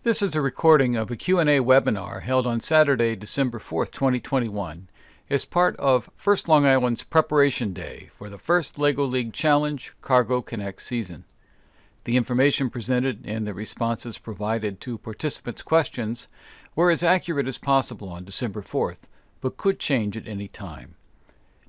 This is a recording of a Q&A webinar held on Saturday, December 4th, 2021, as part of First Long Island's preparation day for the first LEGO League Challenge Cargo Connect season. The information presented and the responses provided to participants' questions were as accurate as possible on December 4th, but could change at any time.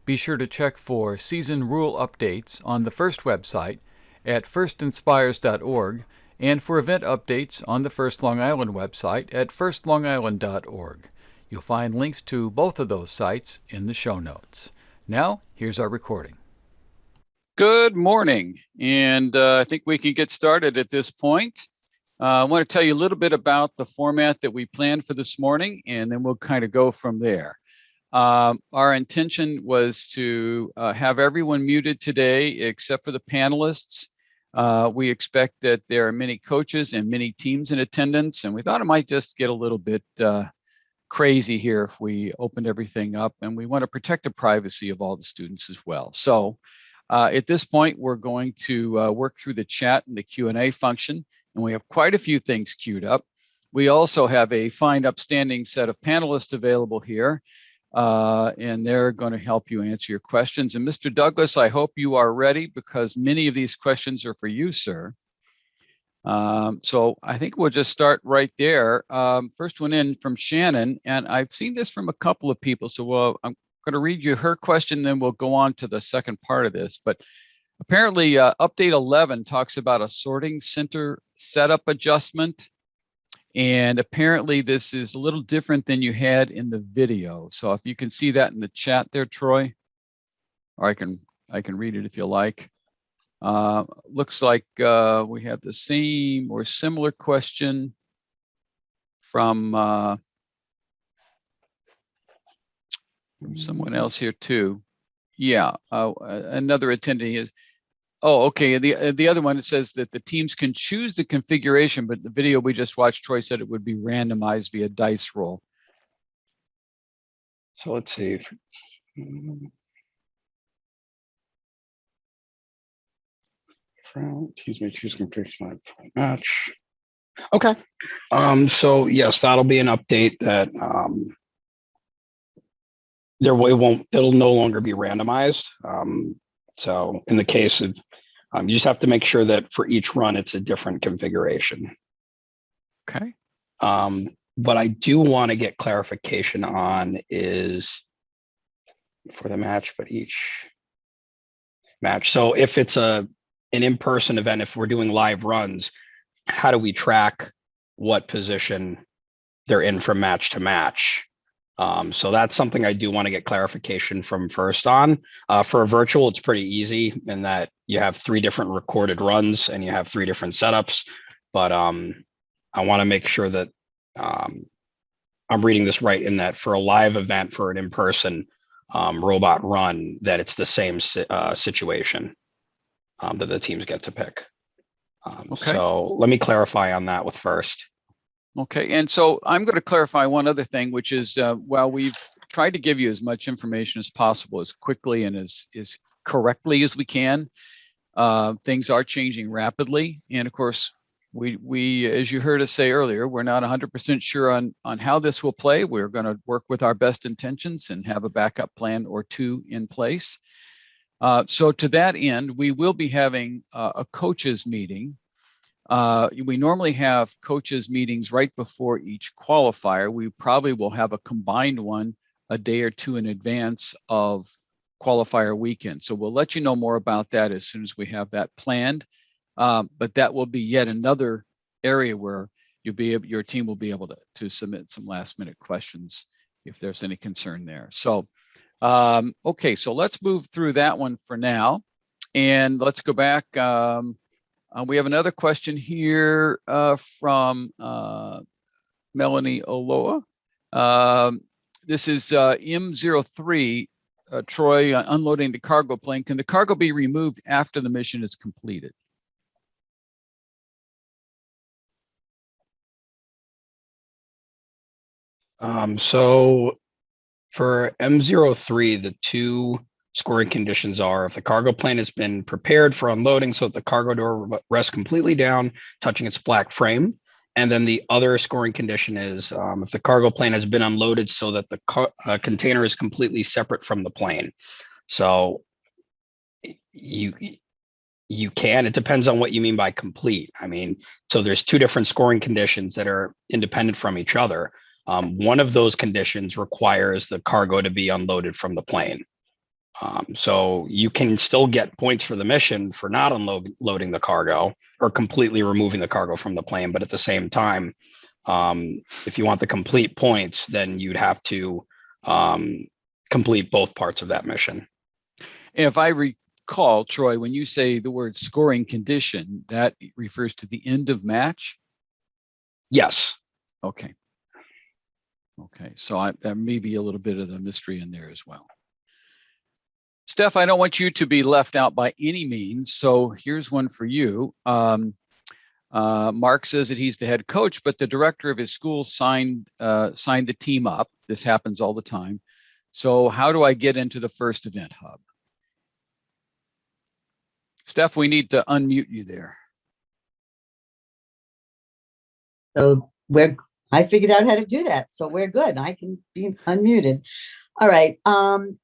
Be sure to check for season rule updates on the FIRST website at firstinspires.org and for event updates on the First Long Island website at firstlongisland.org. You'll find links to both of those sites in the show notes. Now, here's our recording. Good morning, and I think we can get started at this point. I want to tell you a little bit about the format that we planned for this morning, and then we'll kind of go from there. Our intention was to have everyone muted today except for the panelists. We expect that there are many coaches and many teams in attendance, and we thought it might just get a little bit crazy here if we opened everything up, and we want to protect the privacy of all the students as well. So at this point, we're going to work through the chat and the Q&A function, and we have quite a few things queued up. We also have a fine upstanding set of panelists available here. And they're going to help you answer your questions. And Mr. Douglas, I hope you are ready because many of these questions are for you, sir. So I think we'll just start right there. First one in from Shannon, and I've seen this from a couple of people. So I'm going to read you her question, then we'll go on to the second part of this. But apparently update 11 talks about a sorting center setup adjustment. And apparently this is a little different than you had in the video. So if you can see that in the chat there, Troy, or I can read it if you like. Looks like we have the same or similar question from someone else here too. Yeah, another attendee is. Oh, okay. The other one, it says that the teams can choose the configuration, but the video we just watched, Troy said it would be randomized via dice roll. So let's see. Excuse me, choose configuration match. Okay. So yes, that'll be an update that it'll no longer be randomized. So in the case of, you just have to make sure that for each run, it's a different configuration. Okay. What I do want to get clarification on is for the match, but each match. So if it's an in-person event, if we're doing live runs, how do we track what position they're in from match to match? So that's something I do want to get clarification from first on. For a virtual, it's pretty easy in that you have 3 different recorded runs and you have 3 different setups. But I want to make sure that I'm reading this right in that for a live event, for an in-person robot run, that it's the same situation that the teams get to pick. Okay. So let me clarify on that with first. Okay, and so I'm going to clarify one other thing, which is while we've tried to give you as much information as possible, as quickly and as correctly as we can, things are changing rapidly. And of course, we as you heard us say earlier, we're not 100% sure on how this will play. We're going to work with our best intentions and have a backup plan or 2 in place. So to that end, we will be having a coaches meeting. We normally have coaches meetings right before each qualifier. We probably will have a combined one a day or 2 in advance of qualifier weekend. So we'll let you know more about that as soon as we have that planned. But that will be yet another area where your team will be able to submit some last minute questions if there's any concern there. So, okay, so let's move through that one for now. And let's go back. We have another question here from Melanie Oloa. This is M03, Troy, unloading the cargo plane. Can the cargo be removed after the mission is completed? So for M03, the 2 scoring conditions are if the cargo plane has been prepared for unloading so that the cargo door rests completely down, touching its black frame, And then the other scoring condition is if the cargo plane has been unloaded so that the container is completely separate from the plane. So you it depends on what you mean by complete. I mean, so there's two different scoring conditions that are independent from each other. One of those conditions requires the cargo to be unloaded from the plane. So you can still get points for the mission for not unloading the cargo or completely removing the cargo from the plane. But at the same time, if you want the complete points, then you'd have to complete both parts of that mission. If I recall, Troy, when you say the word scoring condition, that refers to the end of match? Yes. Okay. Okay, so that may be a little bit of the mystery in there as well. Steph, I don't want you to be left out by any means, so here's one for you. Mark says that he's the head coach, but the director of his school signed the team up. This happens all the time. So how do I get into the first event hub? Steph, we need to unmute you there. So I figured out how to do that. So we're good. I can be unmuted. All right.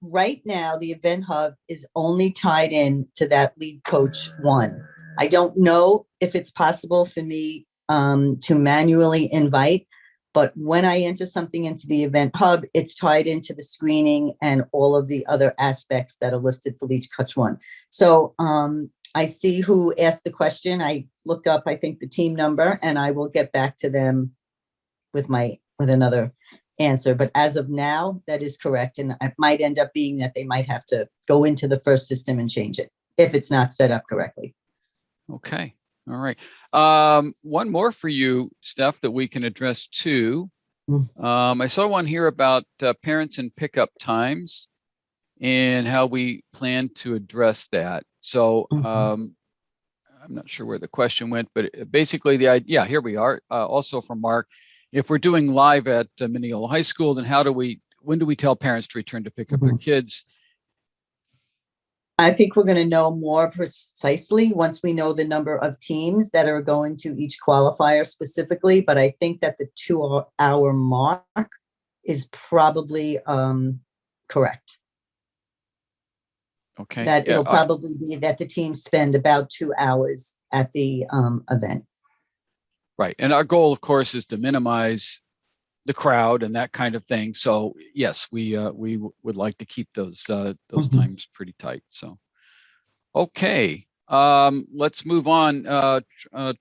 Right now the event hub is only tied in to that lead coach one. I don't know if it's possible for me to manually invite, but when I enter something into the event hub, it's tied into the screening and all of the other aspects that are listed for lead coach one. So I see who asked the question. I looked up, I think, the team number, and I will get back to them with another answer. But as of now, that is correct. And it might end up being that they might have to go into the first system and change it if it's not set up correctly. Okay. All right. One more for you, Steph, that we can address too. I saw one here about parents and pickup times and how we plan to address that. So I'm not sure where the question went, but basically the idea, here we are, also from Mark. If we're doing live at Mineola High School, then when do we tell parents to return to pick up their kids? I think we're going to know more precisely once we know the number of teams that are going to each qualifier specifically. But I think that the 2-hour mark is probably correct. Okay. That it'll probably be that the teams spend about 2 hours at the event. Right. And our goal, of course, is to minimize the crowd and that kind of thing. So yes, we would like to keep those times pretty tight. So, okay, let's move on.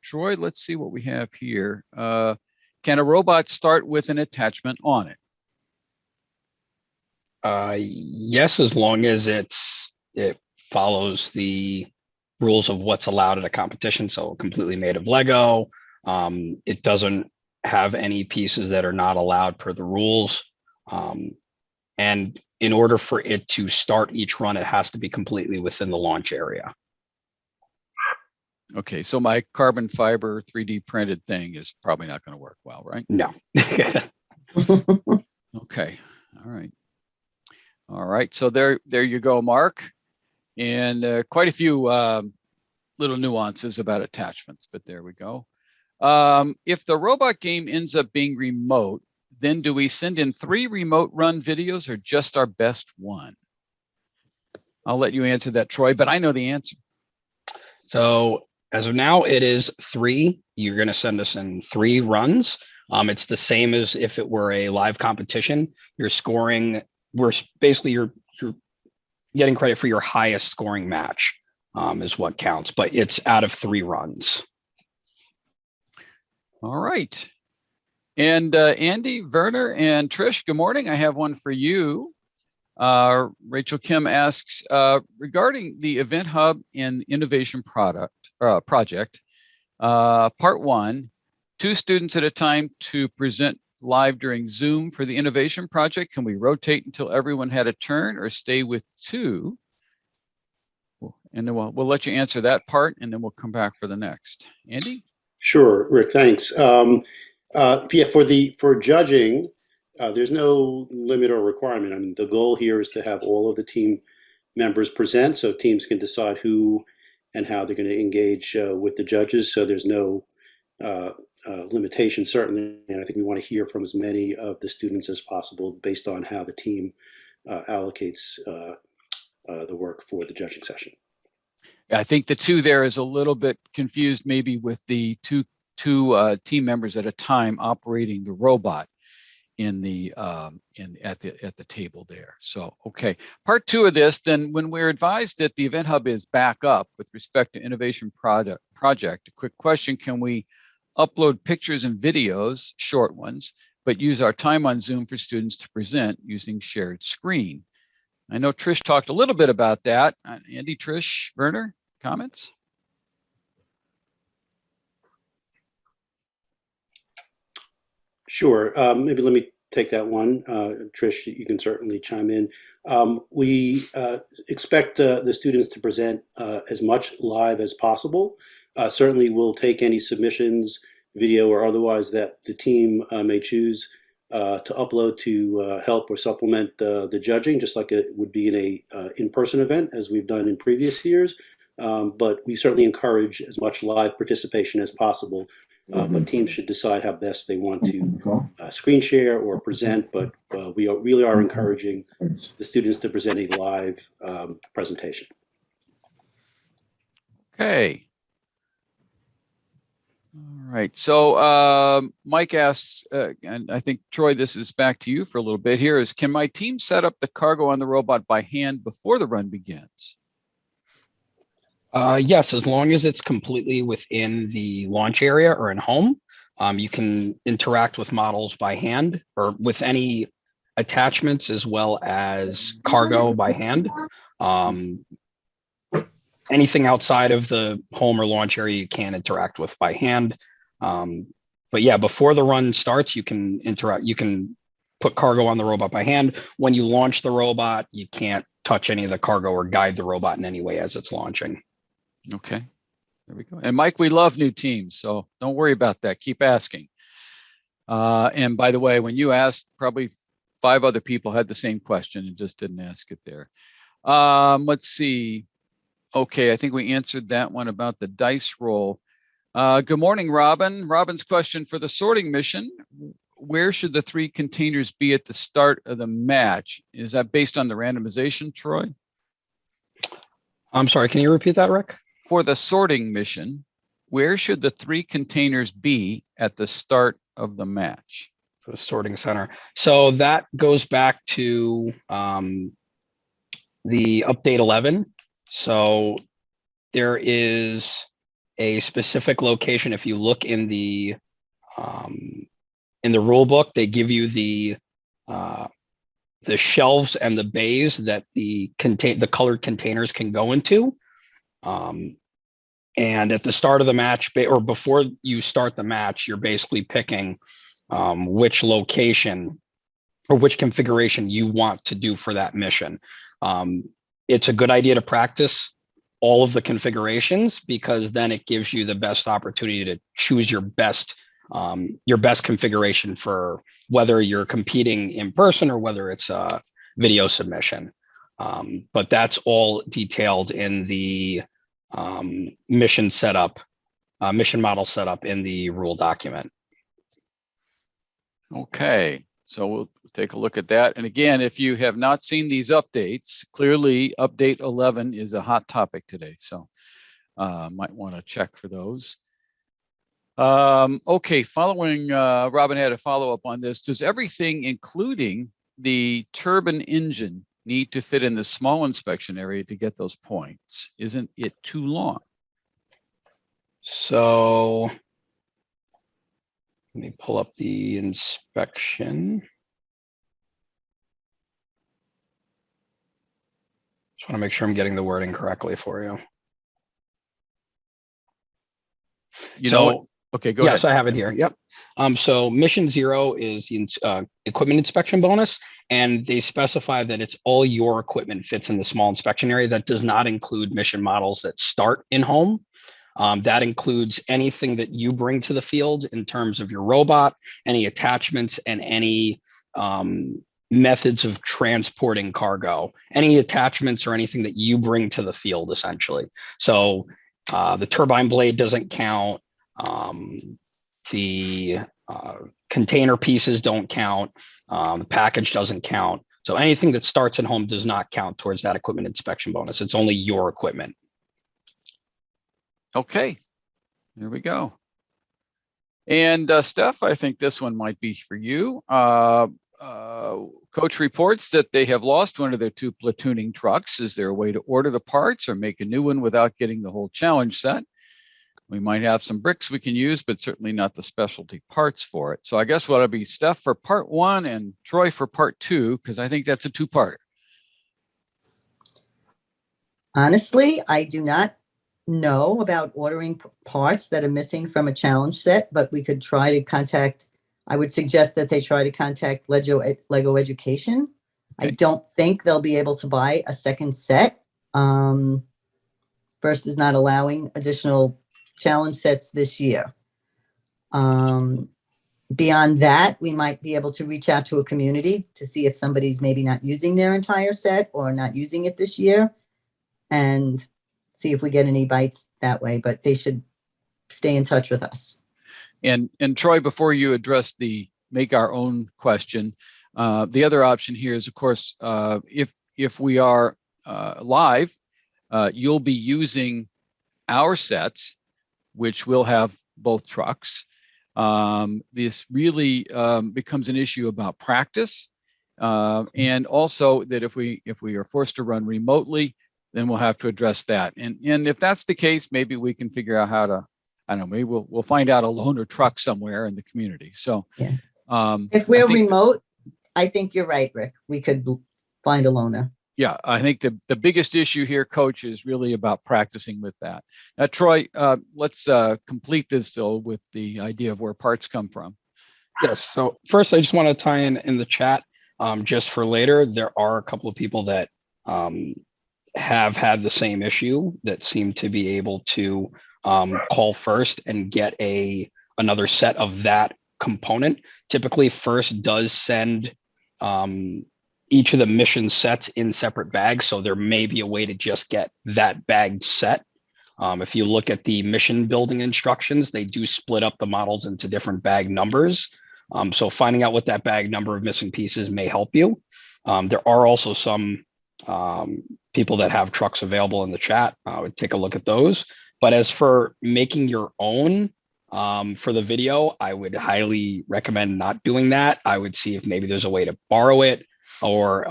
Troy, let's see what we have here. Can a robot start with an attachment on it? Yes, as long as it follows the rules of what's allowed at a competition. So completely made of Lego. It doesn't have any pieces that are not allowed per the rules. And in order for it to start each run, it has to be completely within the launch area. Okay, so my carbon fiber 3D printed thing is probably not going to work well, right? No. Okay, all right. All right, so there you go, Mark. And quite a few little nuances about attachments, but there we go. If the robot game ends up being remote, then do we send in 3 remote run videos or just our best one? I'll let you answer that, Troy, but I know the answer. So as of now, it is 3. You're going to send us in 3 runs. It's the same as if it were a live competition. You're scoring. You're getting credit for your highest scoring match is what counts, but it's out of 3 runs. All right. And Andy, Werner, and Trish, good morning. I have one for you. Rachel Kim asks, regarding the Event Hub and Innovation Project, Part 1, 2 students at a time to present live during Zoom for the Innovation Project. Can we rotate until everyone had a turn or stay with 2? And then we'll let you answer that part, and then we'll come back for the next. Andy? Sure, Rick, thanks. For judging, there's no limit or requirement. I mean, the goal here is to have all of the team members present so teams can decide who and how they're going to engage with the judges. So there's no limitation, certainly, and I think we want to hear from as many of the students as possible based on how the team allocates the work for the judging session. I think the two there is a little bit confused, maybe with the two team members at a time operating the robot at the table there. So, okay. Part two of this, then, when we're advised that the Event Hub is back up with respect to innovation project, a quick question: can we upload pictures and videos, short ones, but use our time on Zoom for students to present using shared screen? I know Trish talked a little bit about that. Andy, Trish, Werner, comments? Sure. Maybe let me take that one. Trish, you can certainly chime in. We expect the students to present as much live as possible. Certainly, we'll take any submissions, video or otherwise, that the team may choose to upload to help or supplement the judging, just like it would be in a in-person event, as we've done in previous years. But we certainly encourage as much live participation as possible. But teams should decide how best they want to screen share or present, but we really are encouraging the students to present a live presentation. Okay. All right. So Mike asks, and I think, Troy, this is back to you for a little bit here, is can my team set up the cargo on the robot by hand before the run begins? Yes, as long as it's completely within the launch area or in home, you can interact with models by hand or with any attachments as well as cargo by hand. Anything outside of the home or launch area, you can interact with by hand. But yeah, before the run starts, you can interact. You can put cargo on the robot by hand. When you launch the robot, you can't touch any of the cargo or guide the robot in any way as it's launching. Okay, there we go. And Mike, we love new teams, so don't worry about that. Keep asking. And by the way, when you asked, probably 5 other people had the same question and just didn't ask it there. Let's see. Okay, I think we answered that one about the dice roll. Good morning, Robin. Robin's question: for the sorting mission, where should the 3 containers be at the start of the match? Is that based on the randomization, Troy? I'm sorry, can you repeat that, Rick? For the sorting mission, where should the 3 containers be at the start of the match? For the sorting center. So that goes back to the update 11. So there is a specific location. If you look in the rule book, they give you the shelves and the bays that the colored containers can go into. And at the start of the match, or before you start the match, you're basically picking which location or which configuration you want to do for that mission. It's a good idea to practice all of the configurations, because then it gives you the best opportunity to choose your best configuration for whether you're competing in person or whether it's a video submission. But that's all detailed in the mission model setup in the rule document. Okay, so we'll take a look at that. And again, if you have not seen these updates, clearly update 11 is a hot topic today. So might want to check for those. Okay, following, Robin had a follow-up on this. Does everything, including the turbine engine, need to fit in the small inspection area to get those points? Isn't it too long? So let me pull up the inspection. Just want to make sure I'm getting the wording correctly for you. Okay, go ahead. Yes, I have it here. Yep. So mission 0 is the equipment inspection bonus, and they specify that it's all your equipment fits in the small inspection area. That does not include mission models that start in home. That includes anything that you bring to the field in terms of your robot, any attachments, and any methods of transporting cargo, any attachments or anything that you bring to the field, essentially. So the turbine blade doesn't count. the container pieces don't count. The package doesn't count. So anything that starts at home does not count towards that equipment inspection bonus. It's only your equipment. Okay, here we go. And Steph, I think this one might be for you. Coach reports that they have lost one of their 2 platooning trucks. Is there a way to order the parts or make a new one without getting the whole challenge set? We might have some bricks we can use, but certainly not the specialty parts for it. So I guess what'll be Steph for part 1 and Troy for part 2, because I think that's a 2-parter. Honestly, I do not know about ordering parts that are missing from a challenge set, but we could try to contact, I would suggest that they try to contact Lego Education. Okay. I don't think they'll be able to buy a second set. First is not allowing additional challenge sets this year. Beyond that, we might be able to reach out to a community to see if somebody's maybe not using their entire set or not using it this year, and see if we get any bites that way, but they should stay in touch with us. And Troy, before you address the make our own question, the other option here is, of course, if we are live, you'll be using our sets, which will have both trucks. This really becomes an issue about practice, and also that if we are forced to run remotely, then we'll have to address that. And if that's the case, maybe we can figure out how to, I don't know, maybe we'll find out a loaner truck somewhere in the community. So yeah. If we're remote, I think you're right, Rick. We could find a loaner. Yeah, I think the biggest issue here, Coach, is really about practicing with that. Now, Troy, let's complete this though with the idea of where parts come from. Yes. So first, I just want to tie in the chat, just for later. There are a couple of people that have had the same issue that seem to be able to call first and get another set of that component. Typically, First does send each of the mission sets in separate bags, so there may be a way to just get that bagged set. If you look at the mission building instructions, they do split up the models into different bag numbers. So finding out what that bag number of missing pieces may help you. There are also some people that have trucks available in the chat. I would take a look at those. But as for making your own for the video, I would highly recommend not doing that. I would see if maybe there's a way to borrow it, or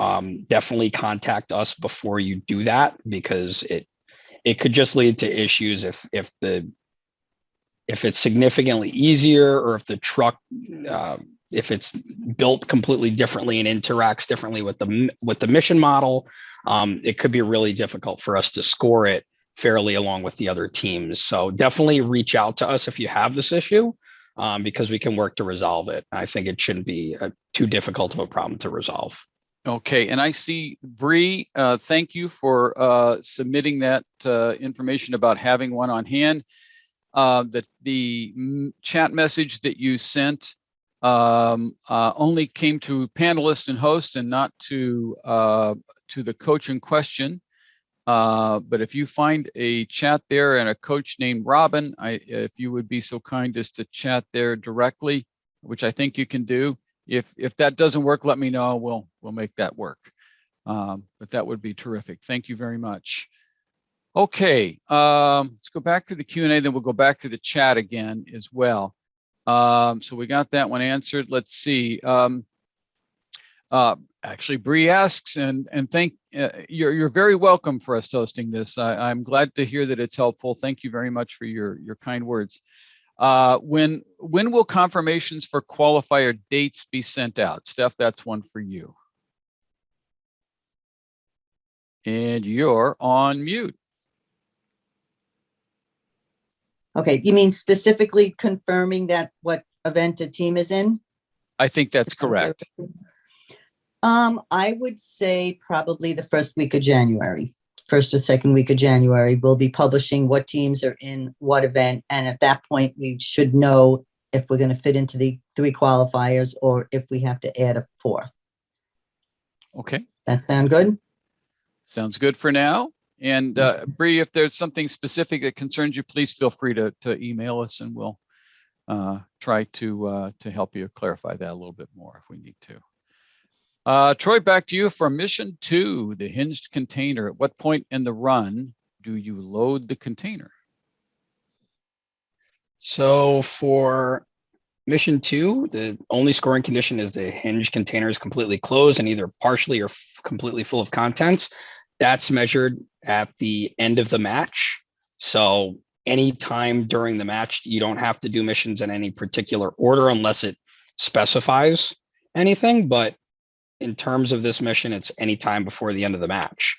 definitely contact us before you do that, because it could just lead to issues if it's significantly easier, or if the truck if it's built completely differently and interacts differently with the mission model. It could be really difficult for us to score it fairly along with the other teams. So definitely reach out to us if you have this issue, because we can work to resolve it. I think it shouldn't be too difficult of a problem to resolve. Okay, and I see Bree, thank you for submitting that information about having one on hand. The chat message that you sent only came to panelists and hosts and not to the coach in question. But if you find a chat there and a coach named Robin, if you would be so kind as to chat there directly, which I think you can do. If that doesn't work, let me know. We'll make that work. But that would be terrific. Thank you very much. Okay, let's go back to the Q&A, then we'll go back to the chat again as well. So we got that one answered. Let's see. Actually, Bree asks, and thank you're very welcome for us hosting this. I'm glad to hear that it's helpful. Thank you very much for your kind words. When will confirmations for qualifier dates be sent out? Steph, that's one for you. And you're on mute. Okay, you mean specifically confirming that what event a team is in? I think that's correct. I would say probably the first week of January. First or second week of January, we'll be publishing what teams are in what event. And at that point, we should know if we're going to fit into the 3 qualifiers or if we have to add a 4th. Okay. That sound good? Sounds good for now. And Bree, if there's something specific that concerns you, please feel free to email us and we'll try to help you clarify that a little bit more if we need to. Troy, back to you for mission 2, the hinged container. At what point in the run do you load the container? So for mission 2, the only scoring condition is the hinge container is completely closed and either partially or completely full of contents. That's measured at the end of the match. So anytime during the match, you don't have to do missions in any particular order unless it specifies anything. But in terms of this mission, it's anytime before the end of the match.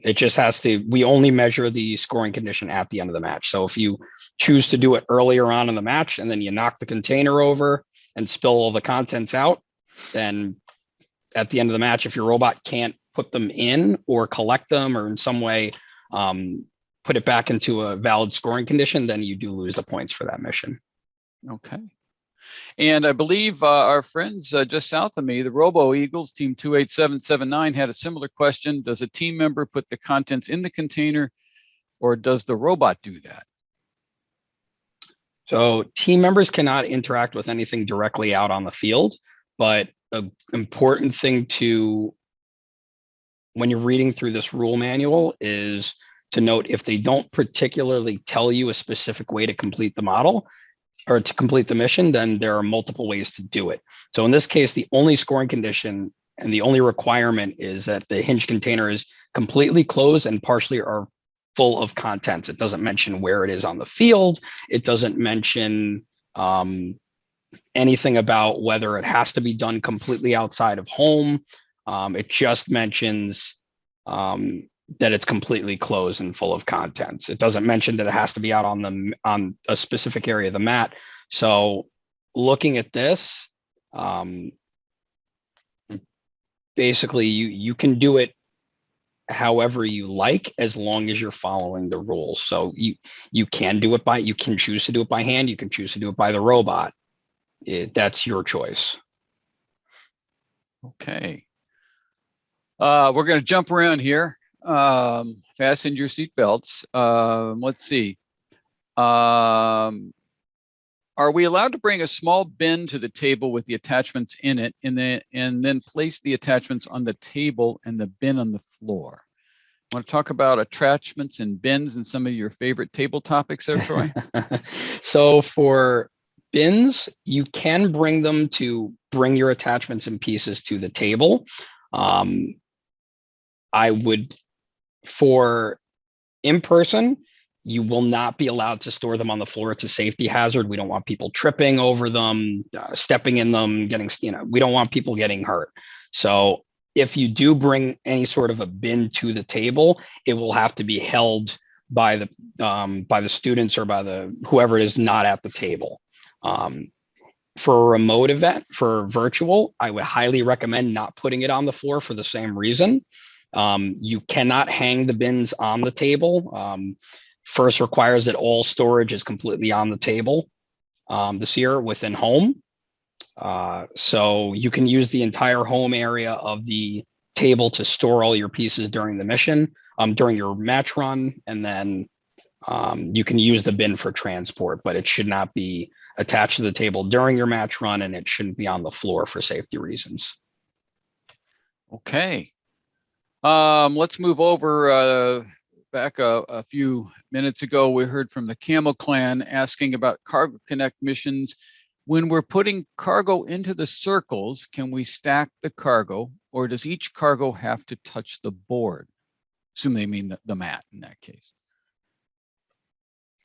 It just has to, we only measure the scoring condition at the end of the match. So if you choose to do it earlier on in the match and then you knock the container over and spill all the contents out, then at the end of the match, if your robot can't put them in or collect them or in some way put it back into a valid scoring condition, then you do lose the points for that mission. Okay. And I believe our friends just south of me, the Robo Eagles, team 28779, had a similar question. Does a team member put the contents in the container, or does the robot do that? So team members cannot interact with anything directly out on the field, but an important thing to, when you're reading through this rule manual, is to note if they don't particularly tell you a specific way to complete the model, or to complete the mission, then there are multiple ways to do it. So in this case, the only scoring condition and the only requirement is that the hinge container is completely closed and partially or full of contents. It doesn't mention where it is on the field. It doesn't mention anything about whether it has to be done completely outside of home. It just mentions that it's completely closed and full of contents. It doesn't mention that it has to be out on a specific area of the mat. So looking at this, basically you can do it however you like, as long as you're following the rules. So you can do it you can choose to do it by hand. You can choose to do it by the robot. That's your choice. Okay. We're going to jump around here. Fasten your seatbelts. Let's see. Are we allowed to bring a small bin to the table with the attachments in it, and then place the attachments on the table and the bin on the floor? Want to talk about attachments and bins and some of your favorite table topics there, Troy? So for bins, you can bring your attachments and pieces to the table. I would, for in person, you will not be allowed to store them on the floor. It's a safety hazard. We don't want people tripping over them, stepping in them, we don't want people getting hurt. So if you do bring any sort of a bin to the table, it will have to be held by the students or by whoever it is not at the table. For a remote event, for virtual, I would highly recommend not putting it on the floor for the same reason. You cannot hang the bins on the table. First requires that all storage is completely on the table this year within home. So you can use the entire home area of the table to store all your pieces during the mission, during your match run, and then you can use the bin for transport, but it should not be attached to the table during your match run, and it shouldn't be on the floor for safety reasons. Okay. Let's move over. Back a few minutes ago, we heard from the Camel Clan asking about Cargo Connect missions. When we're putting cargo into the circles, can we stack the cargo, or does each cargo have to touch the board? Assume they mean the mat in that case.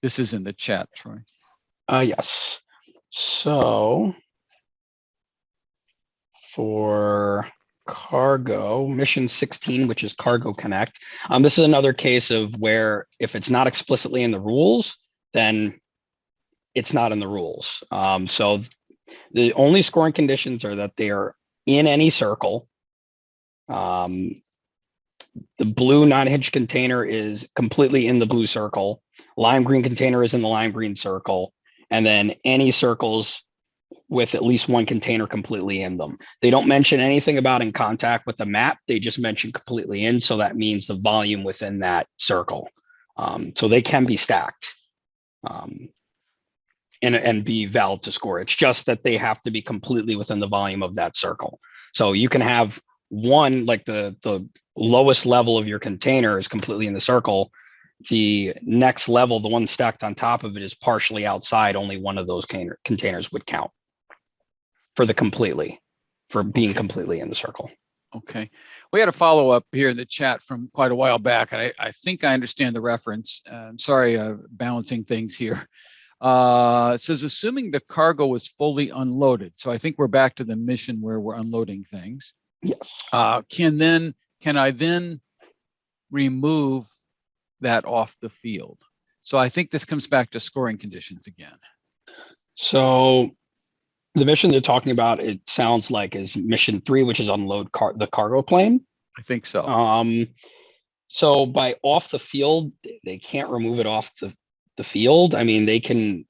This is in the chat, Troy. Yes. So for cargo, mission 16, which is Cargo Connect, this is another case of where if it's not explicitly in the rules, then it's not in the rules. So the only scoring conditions are that they are in any circle. The blue non-hinge container is completely in the blue circle. Lime green container is in the lime green circle. And then any circles with at least one container completely in them. They don't mention anything about in contact with the map. They just mention completely in. So that means the volume within that circle. So they can be stacked. and be valid to score. It's just that they have to be completely within the volume of that circle. So you can have one, like the lowest level of your container is completely in the circle. The next level, the one stacked on top of it, is partially outside. Only one of those containers would count for being completely in the circle. Okay. We had a follow-up here in the chat from quite a while back, and I think I understand the reference. I'm sorry, balancing things here. It says, assuming the cargo is fully unloaded. So I think we're back to the mission where we're unloading things. Yes. Can I then remove that off the field? So I think this comes back to scoring conditions again. So the mission they're talking about, it sounds like, is mission 3, which is unload the cargo plane. I think so. So by off the field, they can't remove it off the field. I mean, they can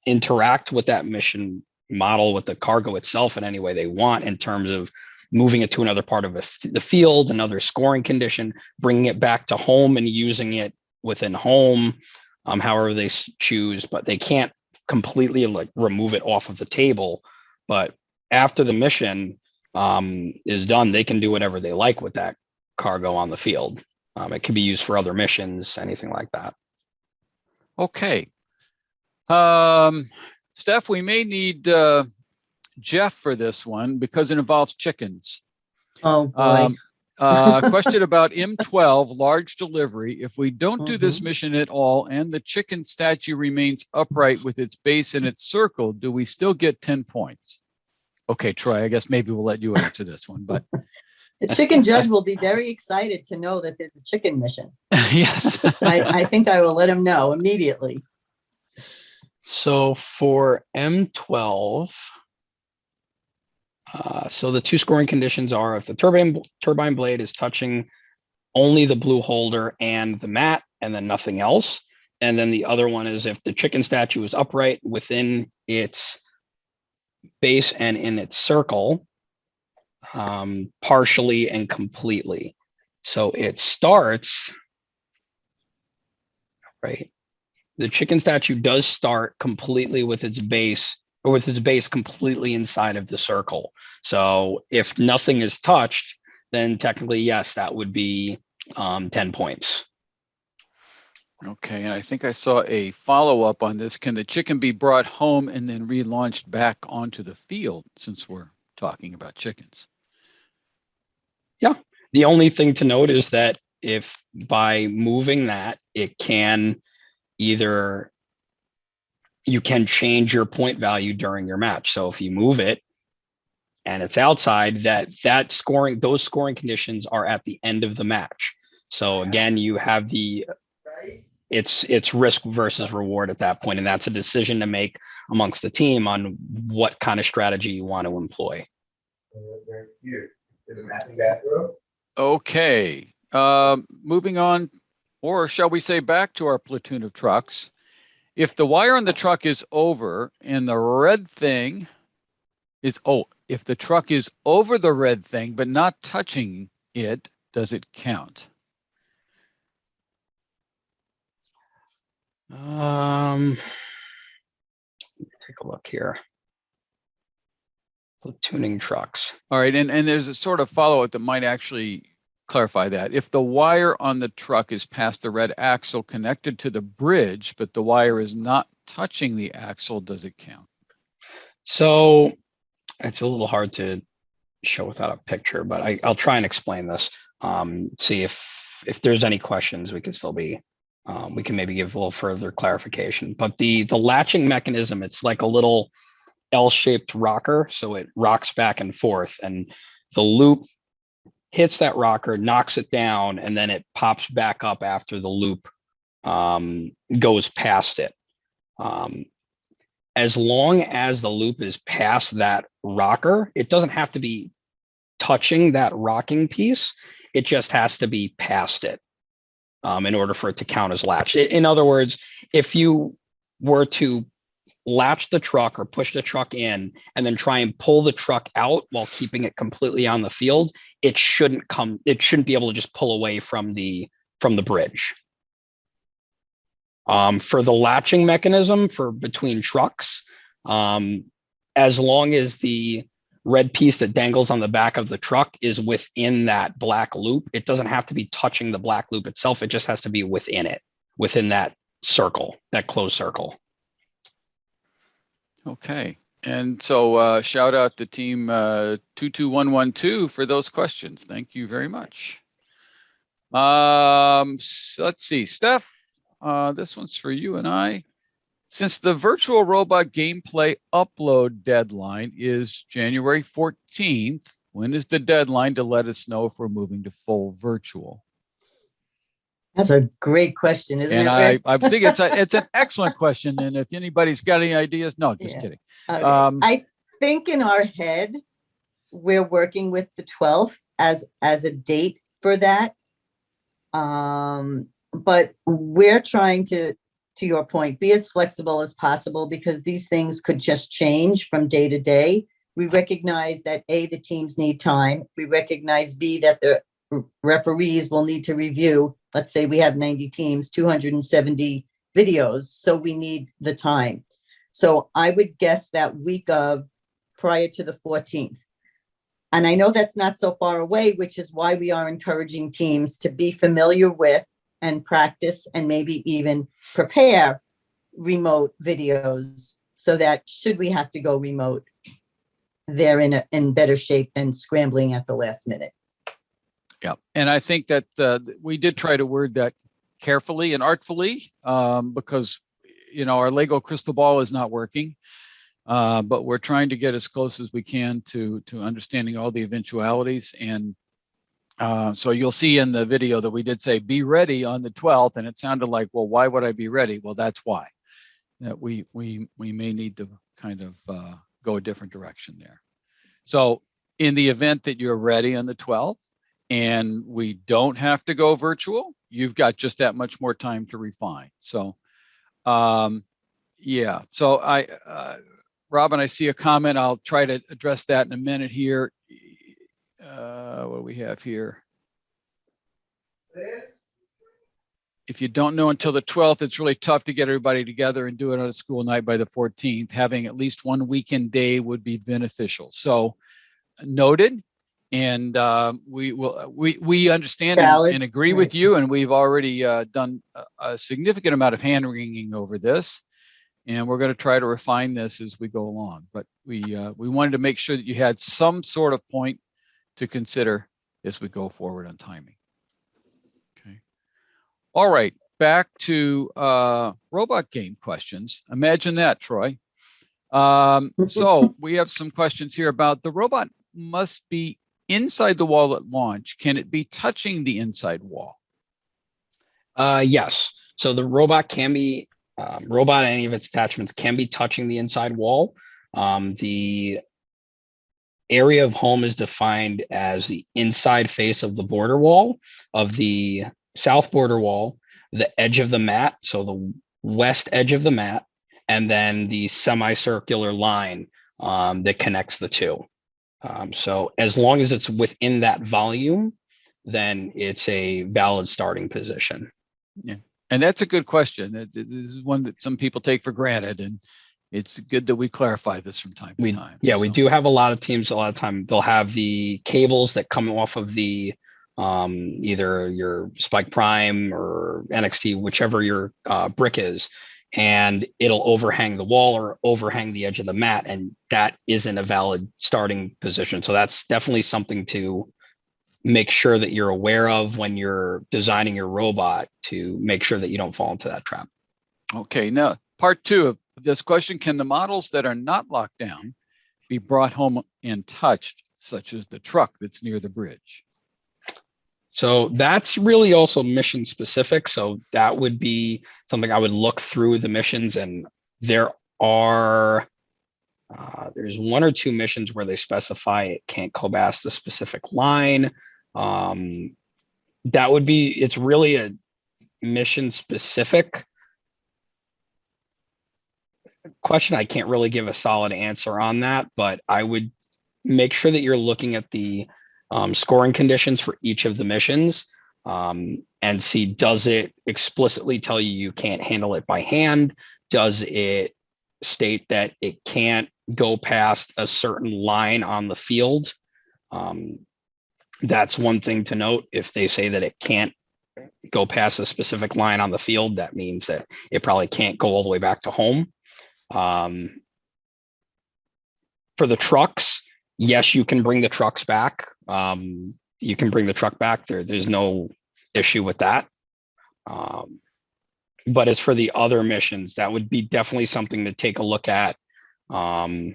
interact with that mission model with the cargo itself in any way they want, in terms of moving it to another part of the field, another scoring condition, bringing it back to home and using it within home, however they choose. But they can't completely like remove it off of the table. But after the mission is done, they can do whatever they like with that cargo on the field. It can be used for other missions, anything like that. Okay. Steph, we may need Jeff for this one because it involves chickens. Oh, boy. Question about M12, large delivery. If we don't do this mission at all and the chicken statue remains upright with its base in its circle, do we still get 10 points? Okay, Troy, I guess maybe we'll let you answer this one, but. The chicken judge will be very excited to know that there's a chicken mission. Yes. I think I will let him know immediately. So for M12, so the 2 scoring conditions are if the turbine blade is touching only the blue holder and the mat, and then nothing else. And then the other one is if the chicken statue is upright within its base and in its circle, partially and completely. So it starts, right? The chicken statue does start completely with its base, or with its base completely inside of the circle. So if nothing is touched, then technically, yes, that would be 10 points. Okay, and I think I saw a follow-up on this. Can the chicken be brought home and then relaunched back onto the field, since we're talking about chickens? Yeah, the only thing to note is that if by moving that, it can either, you can change your point value during your match. So if you move it and it's outside, those scoring conditions are at the end of the match. So again, you have it's risk versus reward at that point, and that's a decision to make amongst the team on what kind of strategy you want to employ. Okay, moving on, or shall we say back to our platoon of trucks. If the wire on the truck is over and the red thing is, if the truck is over the red thing but not touching it, does it count? Take a look here. Platooning trucks. All right, and there's a sort of follow-up that might actually clarify that. If the wire on the truck is past the red axle connected to the bridge, but the wire is not touching the axle, does it count? So it's a little hard to show without a picture, but I'll try and explain this. See if there's any questions, we can still be, we can maybe give a little further clarification. But the latching mechanism, it's like a little L-shaped rocker, so it rocks back and forth, and the loop hits that rocker, knocks it down, and then it pops back up after the loop goes past it. As long as the loop is past that rocker, it doesn't have to be touching that rocking piece. It just has to be past it in order for it to count as latched. In other words, if you were to latch the truck or push the truck in and then try and pull the truck out while keeping it completely on the field, it shouldn't be able to just pull away from the bridge. For the latching mechanism for between trucks, as long as the red piece that dangles on the back of the truck is within that black loop, it doesn't have to be touching the black loop itself. It just has to be within it, within that circle, that closed circle. Okay. And so shout out to team 22112 for those questions. Thank you very much. So let's see, Steph, this one's for you and I. Since the virtual robot gameplay upload deadline is January 14th, when is the deadline to let us know if we're moving to full virtual? That's a great question, isn't And it, Rick? I think it's an excellent question. And if anybody's got any ideas, no, just Yeah. kidding. Okay. I think in our head, we're working with the 12th as a date for that. But we're trying to your point, be as flexible as possible because these things could just change from day to day. We recognize that A, the teams need time. We recognize B, that the referees will need to review. Let's say we have 90 teams, 270 videos. So we need the time. So I would guess that week of prior to the 14th. And I know that's not so far away, which is why we are encouraging teams to be familiar with and practice and maybe even prepare remote videos so that should we have to go remote, they're in better shape than scrambling at the last minute. Yeah. And I think that we did try to word that carefully and artfully because, you know, our Lego crystal ball is not working. But we're trying to get as close as we can to understanding all the eventualities. And so you'll see in the video that we did say, be ready on the 12th. And it sounded like, well, why would I be ready? Well, that's why. That we may need to kind of go a different direction there. So in the event that you're ready on the 12th and we don't have to go virtual, you've got just that much more time to refine. So yeah, so Robin, I see a comment. I'll try to address that in a minute here. What do we have here? If you don't know until the 12th, it's really tough to get everybody together and do it on a school night by the 14th. Having at least one weekend day would be beneficial. So noted. And we understand and agree with you. And we've already done a significant amount of hand wringing over this. And we're going to try to refine this as we go along. But we wanted to make sure that you had some sort of point to consider as we go forward on timing. Okay. All right. Back to robot game questions. Imagine that, Troy. So we have some questions here about the robot must be inside the wall at launch. Can it be touching the inside wall? Yes. So the robot can be robot and any of its attachments can be touching the inside wall. The area of home is defined as the inside face of the border wall, of the south border wall, the edge of the mat, so the west edge of the mat, and then the semicircular line that connects the two. So as long as it's within that volume, then it's a valid starting position. Yeah. And that's a good question. This is one that some people take for granted, and it's good that we clarify this from time to time. Yeah, we do have a lot of teams. A lot of time they'll have the cables that come off of the either your Spike Prime or NXT, whichever your brick is, and it'll overhang the wall or overhang the edge of the mat, and that isn't a valid starting position. So that's definitely something to make sure that you're aware of when you're designing your robot to make sure that you don't fall into that trap. Okay, now part two of this question, can the models that are not locked down be brought home and touched, such as the truck that's near the bridge? So that's really also mission specific. So that would be something I would look through the missions, and there are there's one or two missions where they specify it can't go past the specific line. That would be, it's really a mission specific question. I can't really give a solid answer on that, but I would make sure that you're looking at the scoring conditions for each of the missions. and see, does it explicitly tell you you can't handle it by hand? Does it state that it can't go past a certain line on the field? That's one thing to note. If they say that it can't go past a specific line on the field, that means that it probably can't go all the way back to home. For the trucks, yes, you can bring the trucks back. You can bring the truck back. There's no issue with that. But as for the other missions, that would be definitely something to take a look at. The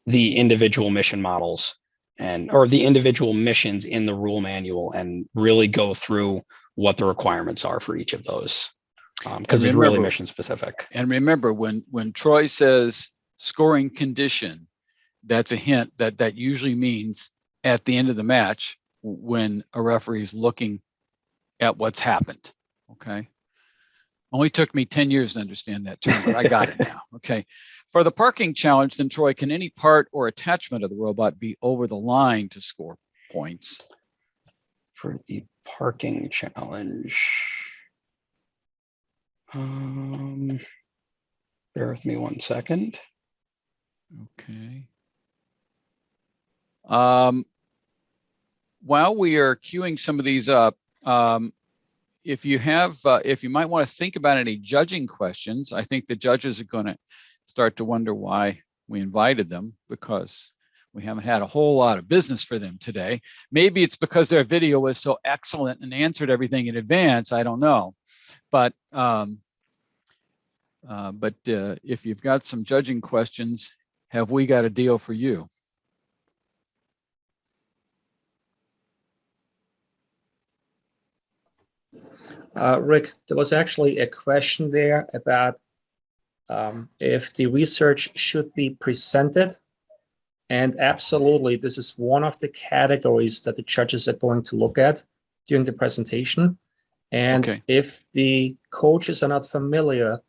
individual mission models or the individual missions in the rule manual, and really go through what the requirements are for each of those, because it's really mission specific. And remember, when Troy says scoring condition, that's a hint that usually means at the end of the match when a referee is looking at what's happened. Okay. Only took me 10 years to understand that term, but I got it now. Okay. For the parking challenge, then, Troy, can any part or attachment of the robot be over the line to score points? For the parking challenge, bear with me 1 second. Okay. While we are queuing some of these up, if you might want to think about any judging questions, I think the judges are going to start to wonder why we invited them, because we haven't had a whole lot of business for them today. Maybe it's because their video was so excellent and answered everything in advance. I don't know, but if you've got some judging questions, have we got a deal for you? Rick, there was actually a question there about if the research should be presented. And absolutely, this is one of the categories that the judges are going to look at during the presentation. And if the coaches are not familiar,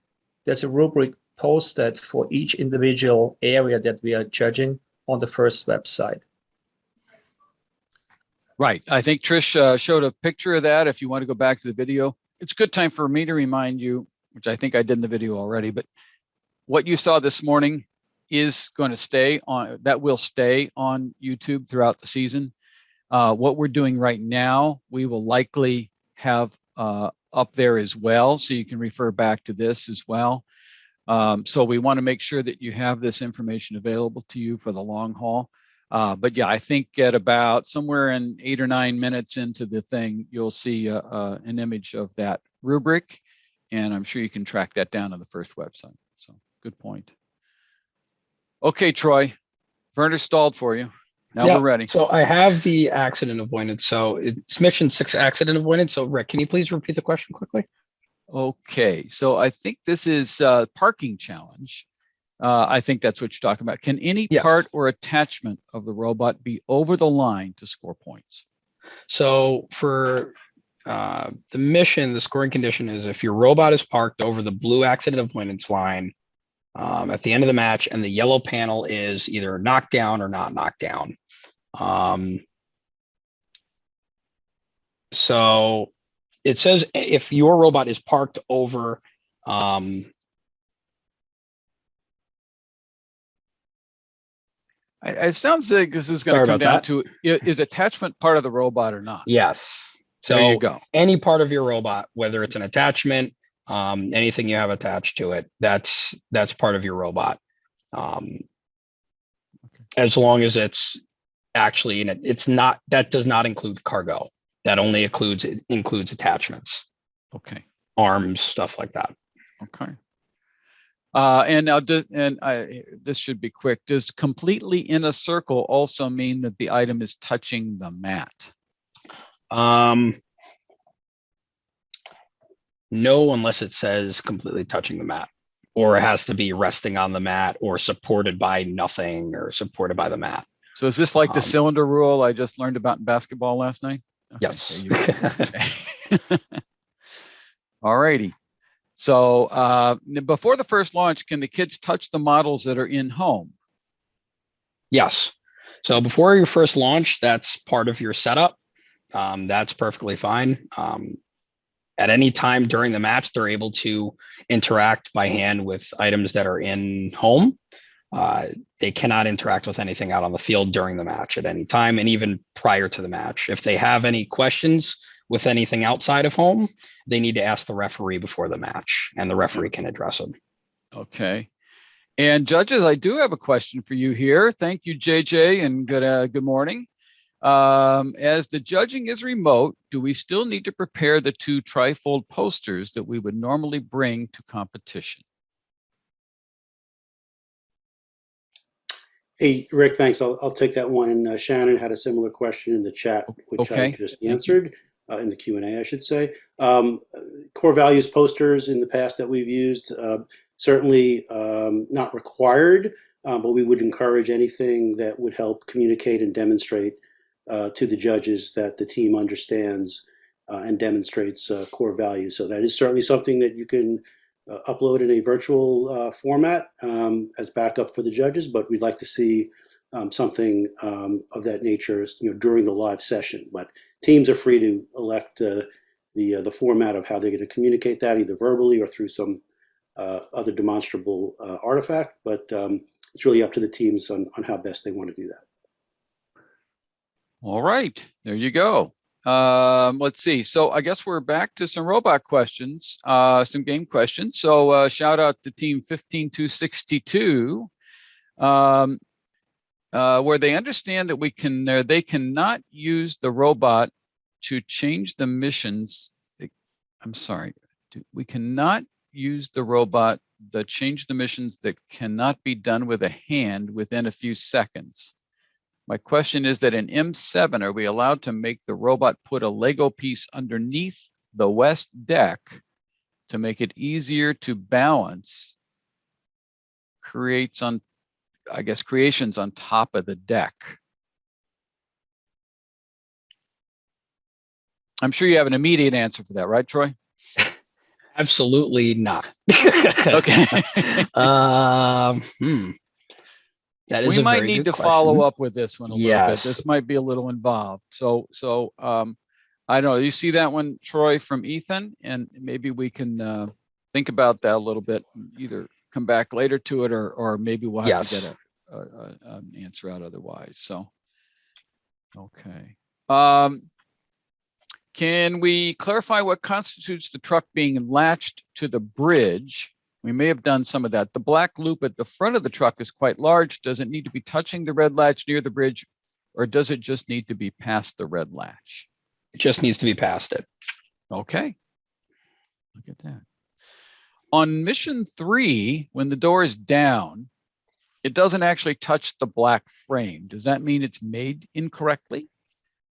there's a rubric posted for each individual area that we are judging on the first website. Right. I think Trish showed a picture of that. If you want to go back to the video, it's a good time for me to remind you, which I think I did in the video already, but what you saw this morning is going to stay on, that will stay on YouTube throughout the season. What we're doing right now, we will likely have up there as well, so you can refer back to this as well. So we want to make sure that you have this information available to you for the long haul. But yeah, I think at about somewhere in 8 or 9 minutes into the thing, you'll see an image of that rubric, and I'm sure you can track that down on the first website. So good point. Okay, Troy, Werner stalled for you. Now we're ready. So I have the accident avoidance. So it's mission 6, accident avoidance. So Rick, can you please repeat the question quickly? Okay, so I think this is parking challenge. I think that's what you're talking about. Can any part or attachment of the robot be over the line to score points? So for the mission, the scoring condition is if your robot is parked over the blue accident avoidance line at the end of the match, and the yellow panel is either knocked down or not knocked down. So it says if your robot is parked over it sounds like this is going to come down to, is attachment part of the robot or not? Yes. So there you go. Any part of your robot, whether it's an attachment, anything you have attached to it, that's part of your robot. As long as it's actually in it, it's not, that does not include cargo. That only includes attachments. Okay. Arms, stuff like that. Okay. And now, this should be quick. Does completely in a circle also mean that the item is touching the mat? No, unless it says completely touching the mat, or it has to be resting on the mat, or supported by nothing, or supported by the mat. So is this like the cylinder rule I just learned about in basketball last night? Okay, yes. All righty. So before the first launch, can the kids touch the models that are in home? Yes. So before your first launch, that's part of your setup. That's perfectly fine. At any time during the match, they're able to interact by hand with items that are in home. They cannot interact with anything out on the field during the match at any time, and even prior to the match. If they have any questions with anything outside of home, they need to ask the referee before the match, and the referee can address them. Okay. And judges, I do have a question for you here. Thank you, JJ, and good morning. As the judging is remote, do we still need to prepare the 2 trifold posters that we would normally bring to competition? Hey, Rick, thanks. I'll take that one. And Shannon had a similar question in the chat, which I just answered in the Q&A, I should say. Core values posters in the past that we've used, certainly not required, but we would encourage anything that would help communicate and demonstrate to the judges that the team understands and demonstrates core values. So that is certainly something that you can upload in a virtual format as backup for the judges, but we'd like to see something of that nature, during the live session. But teams are free to elect the format of how they're going to communicate that, either verbally or through some other demonstrable artifact. But it's really up to the teams on how best they want to do that. All right, there you go. Let's see. So I guess we're back to some robot questions, some game questions. So shout out to team 15262, where they understand that they cannot use the robot to change the missions. I'm sorry, we cannot use the robot that change the missions that cannot be done with a hand within a few seconds. My question is that in M7, are we allowed to make the robot put a Lego piece underneath the west deck to make it easier to balance creations on top of the deck? I'm sure you have an immediate answer for that, right, Troy? Absolutely not. Okay. We might need to follow up with this one a little bit. This might be a little involved. So I don't know. You see that one, Troy, from Ethan, and maybe we can think about that a little bit. Either come back later to it, or maybe we'll have to get an answer out otherwise. So, okay. Can we clarify what constitutes the truck being latched to the bridge? We may have done some of that. The black loop at the front of the truck is quite large. Does it need to be touching the red latch near the bridge, or does it just need to be past the red latch? It just needs to be past it. Okay. Look at that. On mission 3, when the door is down, it doesn't actually touch the black frame. Does that mean it's made incorrectly?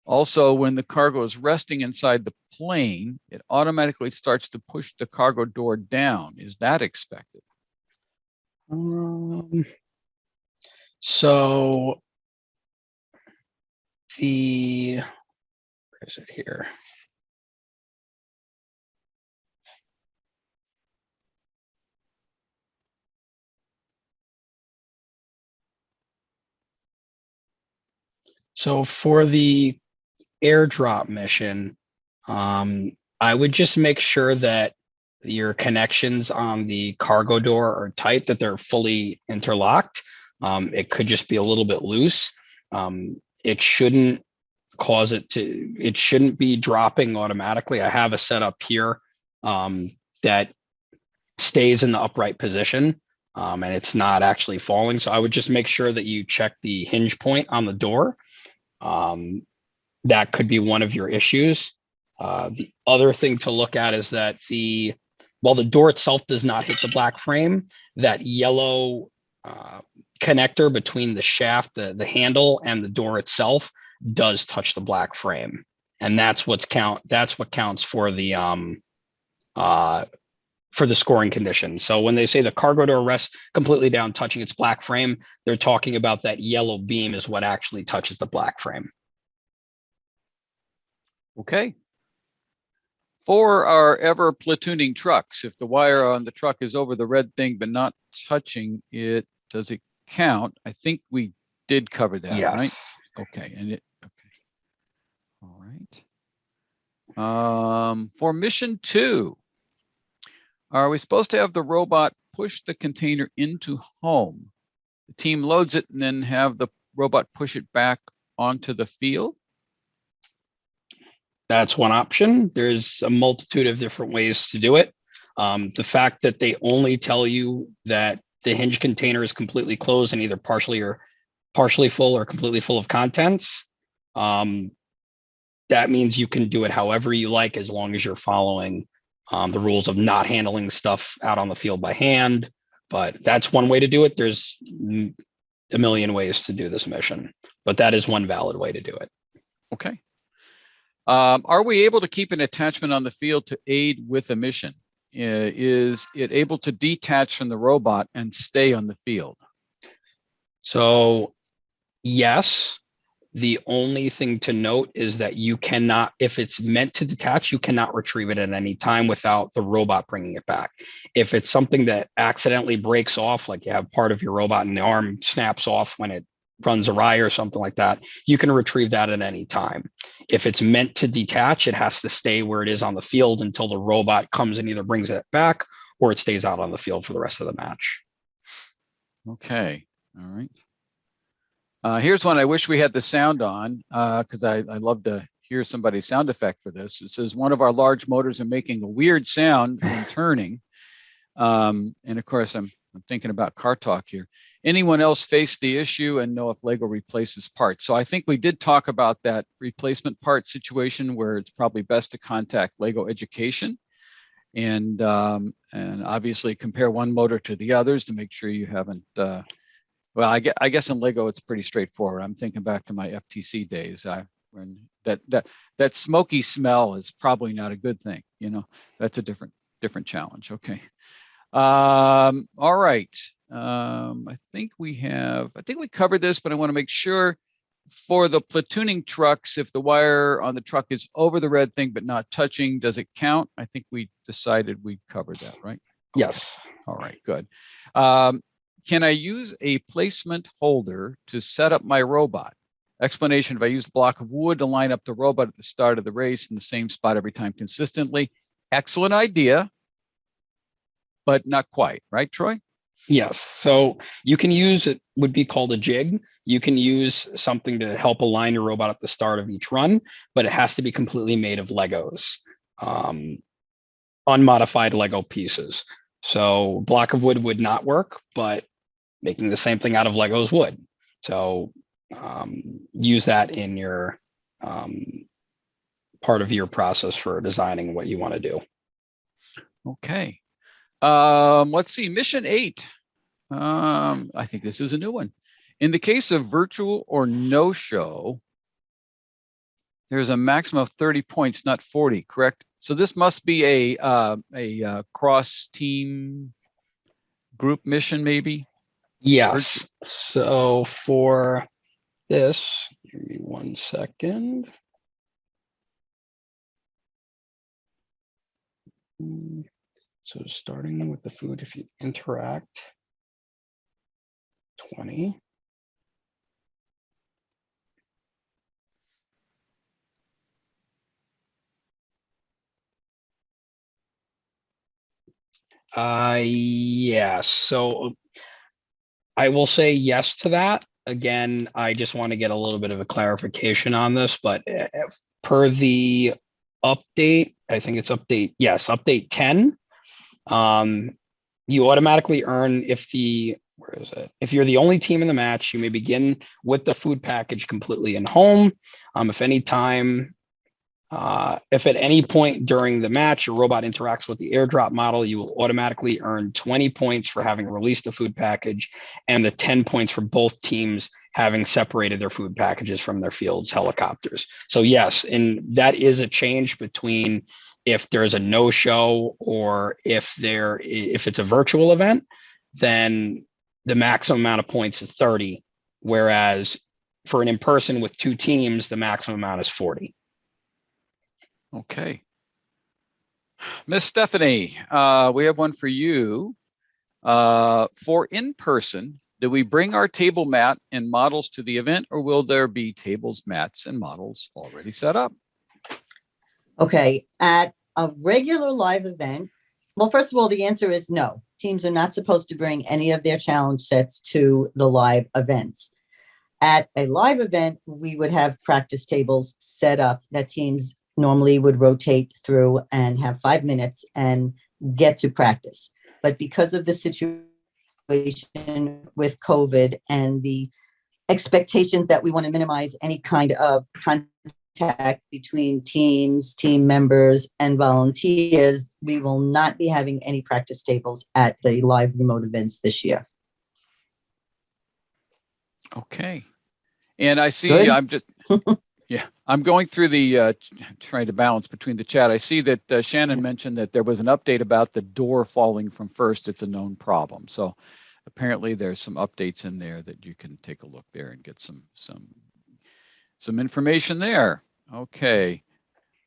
Also, when the cargo is resting inside the plane, it automatically starts to push the cargo door down. Is that expected? So where is it here? So for the airdrop mission, I would just make sure that your connections on the cargo door are tight, that they're fully interlocked. It could just be a little bit loose. It shouldn't it shouldn't be dropping automatically. I have a setup here that stays in the upright position, and it's not actually falling. So I would just make sure that you check the hinge point on the door. That could be one of your issues. The other thing to look at is that while the door itself does not hit the black frame, that yellow connector between the shaft, the handle, and the door itself does touch the black frame, and that's what counts for the scoring condition. So when they say the cargo door rests completely down, touching its black frame, they're talking about that yellow beam is what actually touches the black frame. Okay. For our ever platooning trucks, if the wire on the truck is over the red thing but not touching it, does it count? I think we did cover that, Yes. right? Okay. Okay. All right. For mission 2, are we supposed to have the robot push the container into home? The team loads it and then have the robot push it back onto the field? That's one option. There's a multitude of different ways to do it. The fact that they only tell you that the hinge container is completely closed and either partially full or completely full of contents, that means you can do it however you like, as long as you're following the rules of not handling stuff out on the field by hand. But that's one way to do it. There's a million ways to do this mission, but that is one valid way to do it. Okay. Are we able to keep an attachment on the field to aid with a mission? Is it able to detach from the robot and stay on the field? So yes, the only thing to note is that you cannot, if it's meant to detach, you cannot retrieve it at any time without the robot bringing it back. If it's something that accidentally breaks off, like you have part of your robot and the arm snaps off when it runs awry or something like that, you can retrieve that at any time. If it's meant to detach, it has to stay where it is on the field until the robot comes and either brings it back or it stays out on the field for the rest of the match. Okay, all right. Here's one I wish we had the sound on, because I love to hear somebody's sound effect for this. It says one of our large motors are making a weird sound when turning. And of course, I'm thinking about car talk here. Anyone else face the issue and know if Lego replaces parts? So I think we did talk about that replacement part situation where it's probably best to contact Lego Education and obviously compare one motor to the others to make sure you haven't. Well, I guess in Lego it's pretty straightforward. I'm thinking back to my FTC days. When that smoky smell is probably not a good thing. You know, that's a different challenge. Okay. All right. I think we covered this, but I want to make sure for the platooning trucks, if the wire on the truck is over the red thing but not touching, does it count? I think we decided we covered that, right? Yes. All right, good. Can I use a placement holder to set up my robot? Explanation: if I use a block of wood to line up the robot at the start of the race in the same spot every time consistently. Excellent idea, but not quite, right, Troy? Yes. So you can use, it would be called a jig. You can use something to help align your robot at the start of each run, but it has to be completely made of Legos, unmodified Lego pieces. So block of wood would not work, but making the same thing out of Legos would. So use that in your part of your process for designing what you want to do. Okay. Let's see, mission 8. I think this is a new one. In the case of virtual or no show, there's a maximum of 30 points, not 40, correct? So this must be a cross team group mission, maybe? Yes. So for this, give me 1 second. So starting with the food, if you interact 20. Yes. So I will say yes to that. Again, I just want to get a little bit of a clarification on this, but per the update, I think it's update, yes, update 10. You automatically earn where is it? If you're the only team in the match, you may begin with the food package completely in home. If at any point during the match, your robot interacts with the airdrop model, you will automatically earn 20 points for having released the food package and the 10 points for both teams having separated their food packages from their field's helicopters. So yes, and that is a change between if there's a no-show or if it's a virtual event, then the maximum amount of points is 30, whereas for an in-person with 2 teams, the maximum amount is 40. Okay. Miss Stephanie, we have one for you. For in-person, do we bring our table mat and models to the event, or will there be tables, mats, and models already set up? Okay, at a regular live event, well, first of all, the answer is no. Teams are not supposed to bring any of their challenge sets to the live events. At a live event, we would have practice tables set up that teams normally would rotate through and have 5 minutes and get to practice. But because of the situation with COVID and the expectations that we want to minimize any kind of contact between teams, team members, and volunteers, we will not be having any practice tables at the live remote events this year. Okay. And I see, Good. I'm going through the, trying to balance between the chat. I see that Shannon mentioned that there was an update about the door falling from first. It's a known problem. So apparently there's some updates in there that you can take a look there and get some information there. Okay.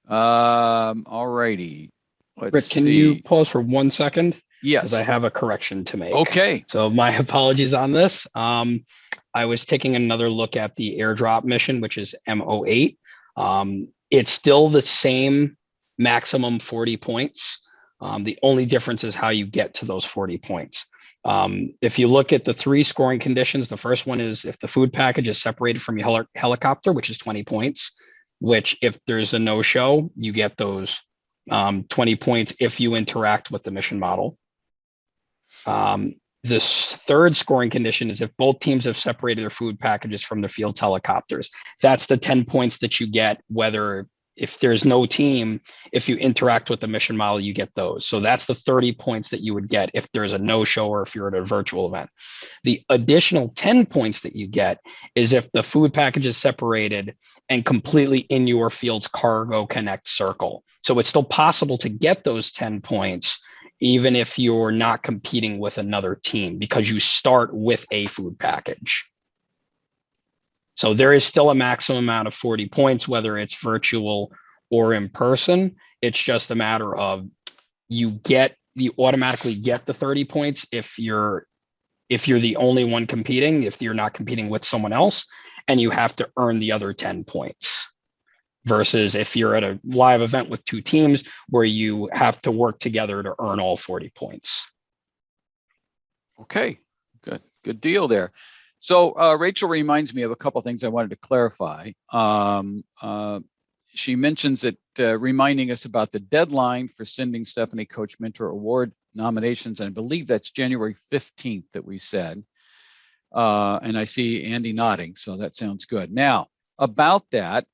All righty. Rick, can you pause for 1 second? Yes. Because I have a correction to make. Okay. So my apologies on this. I was taking another look at the airdrop mission, which is MO8. It's still the same maximum 40 points. The only difference is how you get to those 40 points. If you look at the 3 scoring conditions, the first one is if the food package is separated from your helicopter, which is 20 points, which if there's a no-show, you get those 20 points if you interact with the mission model. The third scoring condition is if both teams have separated their food packages from the field's helicopters. That's the 10 points that you get, whether if there's no team, if you interact with the mission model, you get those. So that's the 30 points that you would get if there's a no-show or if you're at a virtual event. The additional 10 points that you get is if the food package is separated and completely in your field's cargo connect circle. So it's still possible to get those 10 points even if you're not competing with another team, because you start with a food package. So there is still a maximum amount of 40 points, whether it's virtual or in person. It's just a matter of you automatically get the 30 points if you're the only one competing, if you're not competing with someone else, and you have to earn the other 10 points. Versus if you're at a live event with 2 teams where you have to work together to earn all 40 points. Okay, good deal there. So Rachel reminds me of a couple of things I wanted to clarify. She mentions that reminding us about the deadline for sending Stephanie Coach Mentor Award nominations, and I believe that's January 15th that we said. And I see Andy nodding, so that sounds good. Now, about that,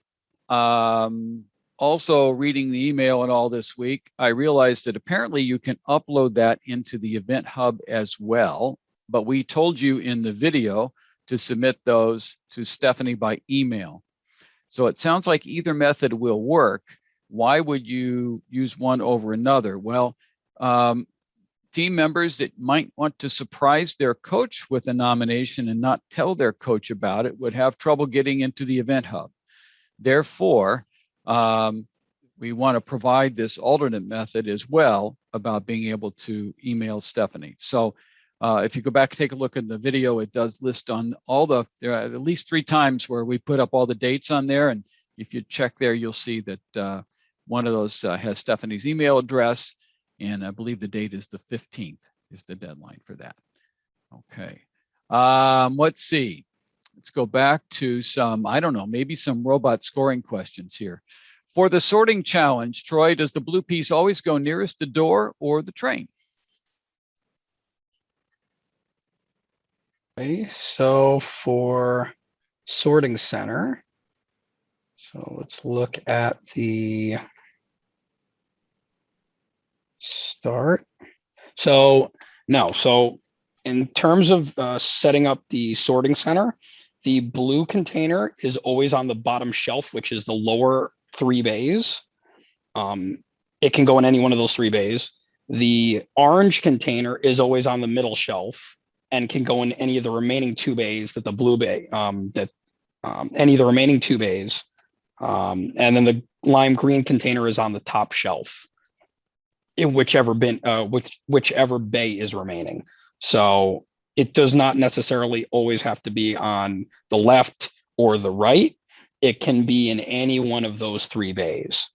also reading the email and all this week, I realized that apparently you can upload that into the Event Hub as well, but we told you in the video to submit those to Stephanie by email. So it sounds like either method will work. Why would you use one over another? Well, team members that might want to surprise their coach with a nomination and not tell their coach about it would have trouble getting into the Event Hub. Therefore, we want to provide this alternate method as well about being able to email Stephanie. So if you go back and take a look at the video, it does list on there are at least 3 times where we put up all the dates on there. And if you check there, you'll see that one of those has Stephanie's email address. And I believe the date is the 15th is the deadline for that. Okay, let's see. Let's go back to some, I don't know, maybe some robot scoring questions here. For the sorting challenge, Troy, does the blue piece always go nearest the door or the train? Okay, so for sorting center, so let's look at the start. So no, so in terms of setting up the sorting center, the blue container is always on the bottom shelf, which is the lower 3 bays. It can go in any one of those 3 bays. The orange container is always on the middle shelf and can go in any of the remaining 2 bays that the blue bay, any of the remaining 2 bays. And then the lime green container is on the top shelf in whichever bin, whichever bay is remaining. So it does not necessarily always have to be on the left or the right. It can be in any one of those 3 bays.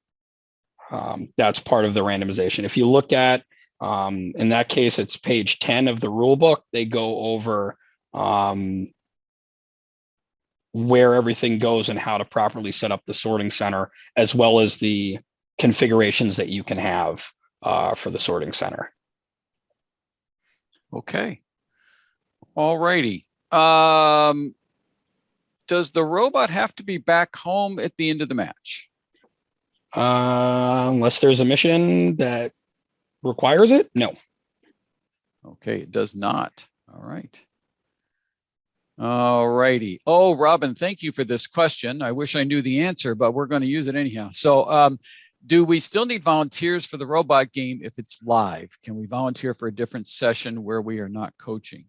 That's part of the randomization. If you look at, in that case, it's page 10 of the rule book. They go over where everything goes and how to properly set up the sorting center, as well as the configurations that you can have for the sorting center. Okay. All righty. Does the robot have to be back home at the end of the match? Unless there's a mission that requires it, no. Okay, it does not. All right. All righty. Oh, Robin, thank you for this question. I wish I knew the answer, but we're going to use it anyhow. So do we still need volunteers for the robot game if it's live? Can we volunteer for a different session where we are not coaching?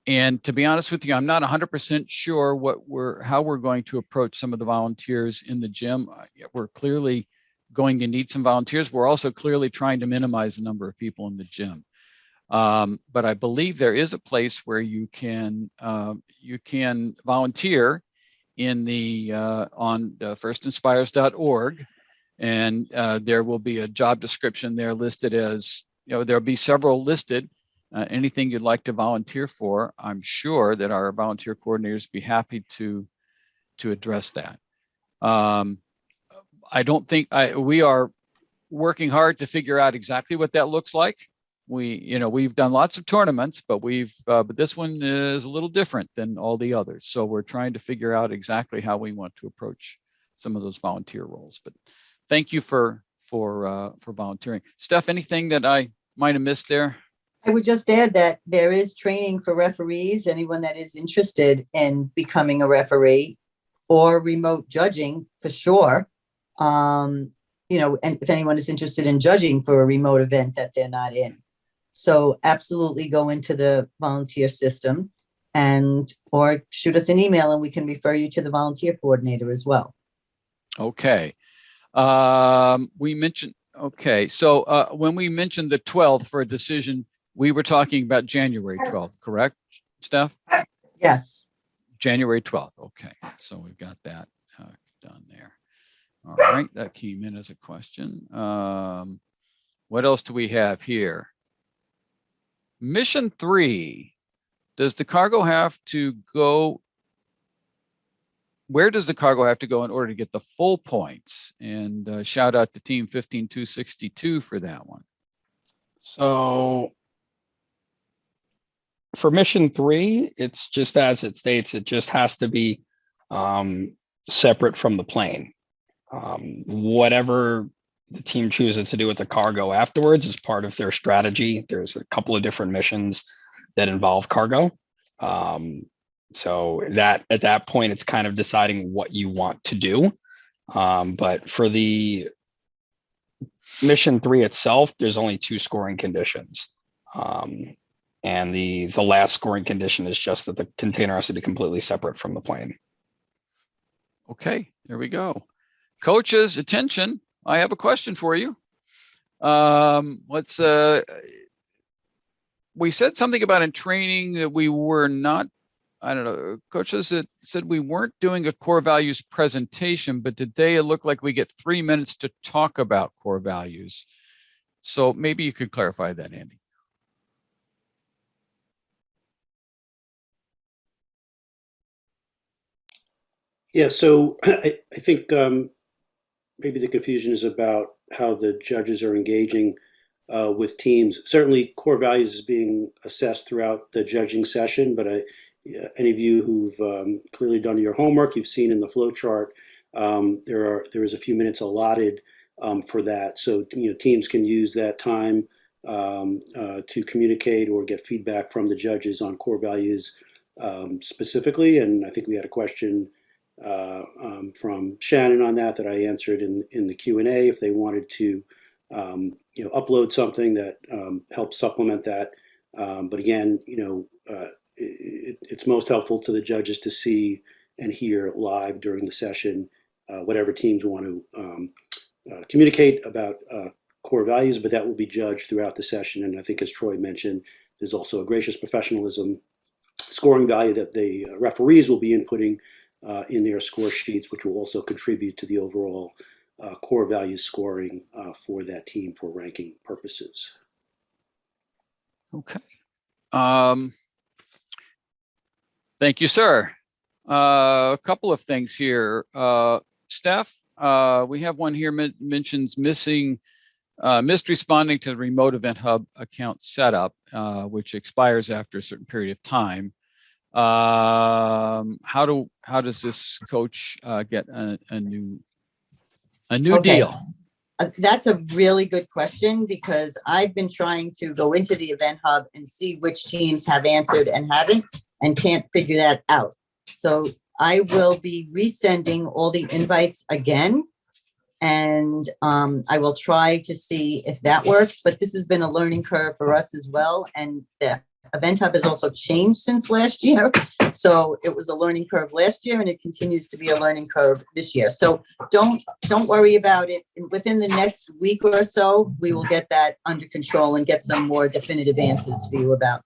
And to be honest with you, I'm not 100% sure how we're going to approach some of the volunteers in the gym. We're clearly going to need some volunteers. We're also clearly trying to minimize the number of people in the gym. But I believe there is a place where you can volunteer in the on firstinspires.org, and there will be a job description there listed as, there'll be several listed. Anything you'd like to volunteer for, I'm sure that our volunteer coordinators be happy to address that. I don't think we are working hard to figure out exactly what that looks like. We've done lots of tournaments, but but this one is a little different than all the others. So we're trying to figure out exactly how we want to approach some of those volunteer roles. But thank you for volunteering. Steph, anything that I might have missed there? I would just add that there is training for referees, anyone that is interested in becoming a referee, or remote judging for sure. And if anyone is interested in judging for a remote event that they're not in. So absolutely go into the volunteer system or shoot us an email and we can refer you to the volunteer coordinator as well. Okay. We mentioned, so when we mentioned the 12th for a decision, we were talking about January 12th, correct, Steph? Yes. January 12th. Okay. So we've got that done there. All right. That came in as a question. What else do we have here? Mission 3. Does the cargo have to go? Where does the cargo have to go in order to get the full points? And shout out to Team 15262 for that one. So for mission 3, it's just as it states, it just has to be separate from the plane. Whatever the team chooses to do with the cargo afterwards is part of their strategy. There's a couple of different missions that involve cargo. So that at that point, it's kind of deciding what you want to do. But for the mission 3 itself, there's only 2 scoring conditions. And the last scoring condition is just that the container has to be completely separate from the plane. Okay, there we go. Coaches, attention. I have a question for you. We said something about in training that we were not, I don't know, coaches said we weren't doing a core values presentation, but today it looked like we get 3 minutes to talk about core values. So maybe you could clarify that, Andy. Yeah, so I think maybe the confusion is about how the judges are engaging with teams. Certainly, core values is being assessed throughout the judging session, but any of you who've clearly done your homework, you've seen in the flow chart, there is a few minutes allotted for that. So teams can use that time to communicate or get feedback from the judges on core values specifically. And I think we had a question from Shannon on that I answered in the Q&A if they wanted to upload something that helps supplement that. But again, it's most helpful to the judges to see and hear live during the session whatever teams want to communicate about core values, but that will be judged throughout the session. And I think, as Troy mentioned, there's also a gracious professionalism scoring value that the referees will be inputting in their score sheets, which will also contribute to the overall core value scoring for that team for ranking purposes. Okay. Thank you, sir. A couple of things here. Steph, we have one here mentions missed responding to the remote Event Hub account setup, which expires after a certain period of time. How does this coach get a new Okay. deal? That's a really good question, because I've been trying to go into the Event Hub and see which teams have answered and haven't, and can't figure that out. So I will be resending all the invites again, and I will try to see if that works. But this has been a learning curve for us as well, and the Event Hub has also changed since last year. So it was a learning curve last year, and it continues to be a learning curve this year. So don't worry about it. Within the next week or so, we will get that under control and get some more definitive answers for you about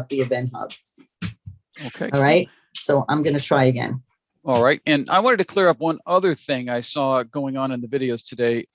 the Event Hub. Okay. All right. So I'm going to try again. All right. And I wanted to clear up one other thing I saw going on in the videos today.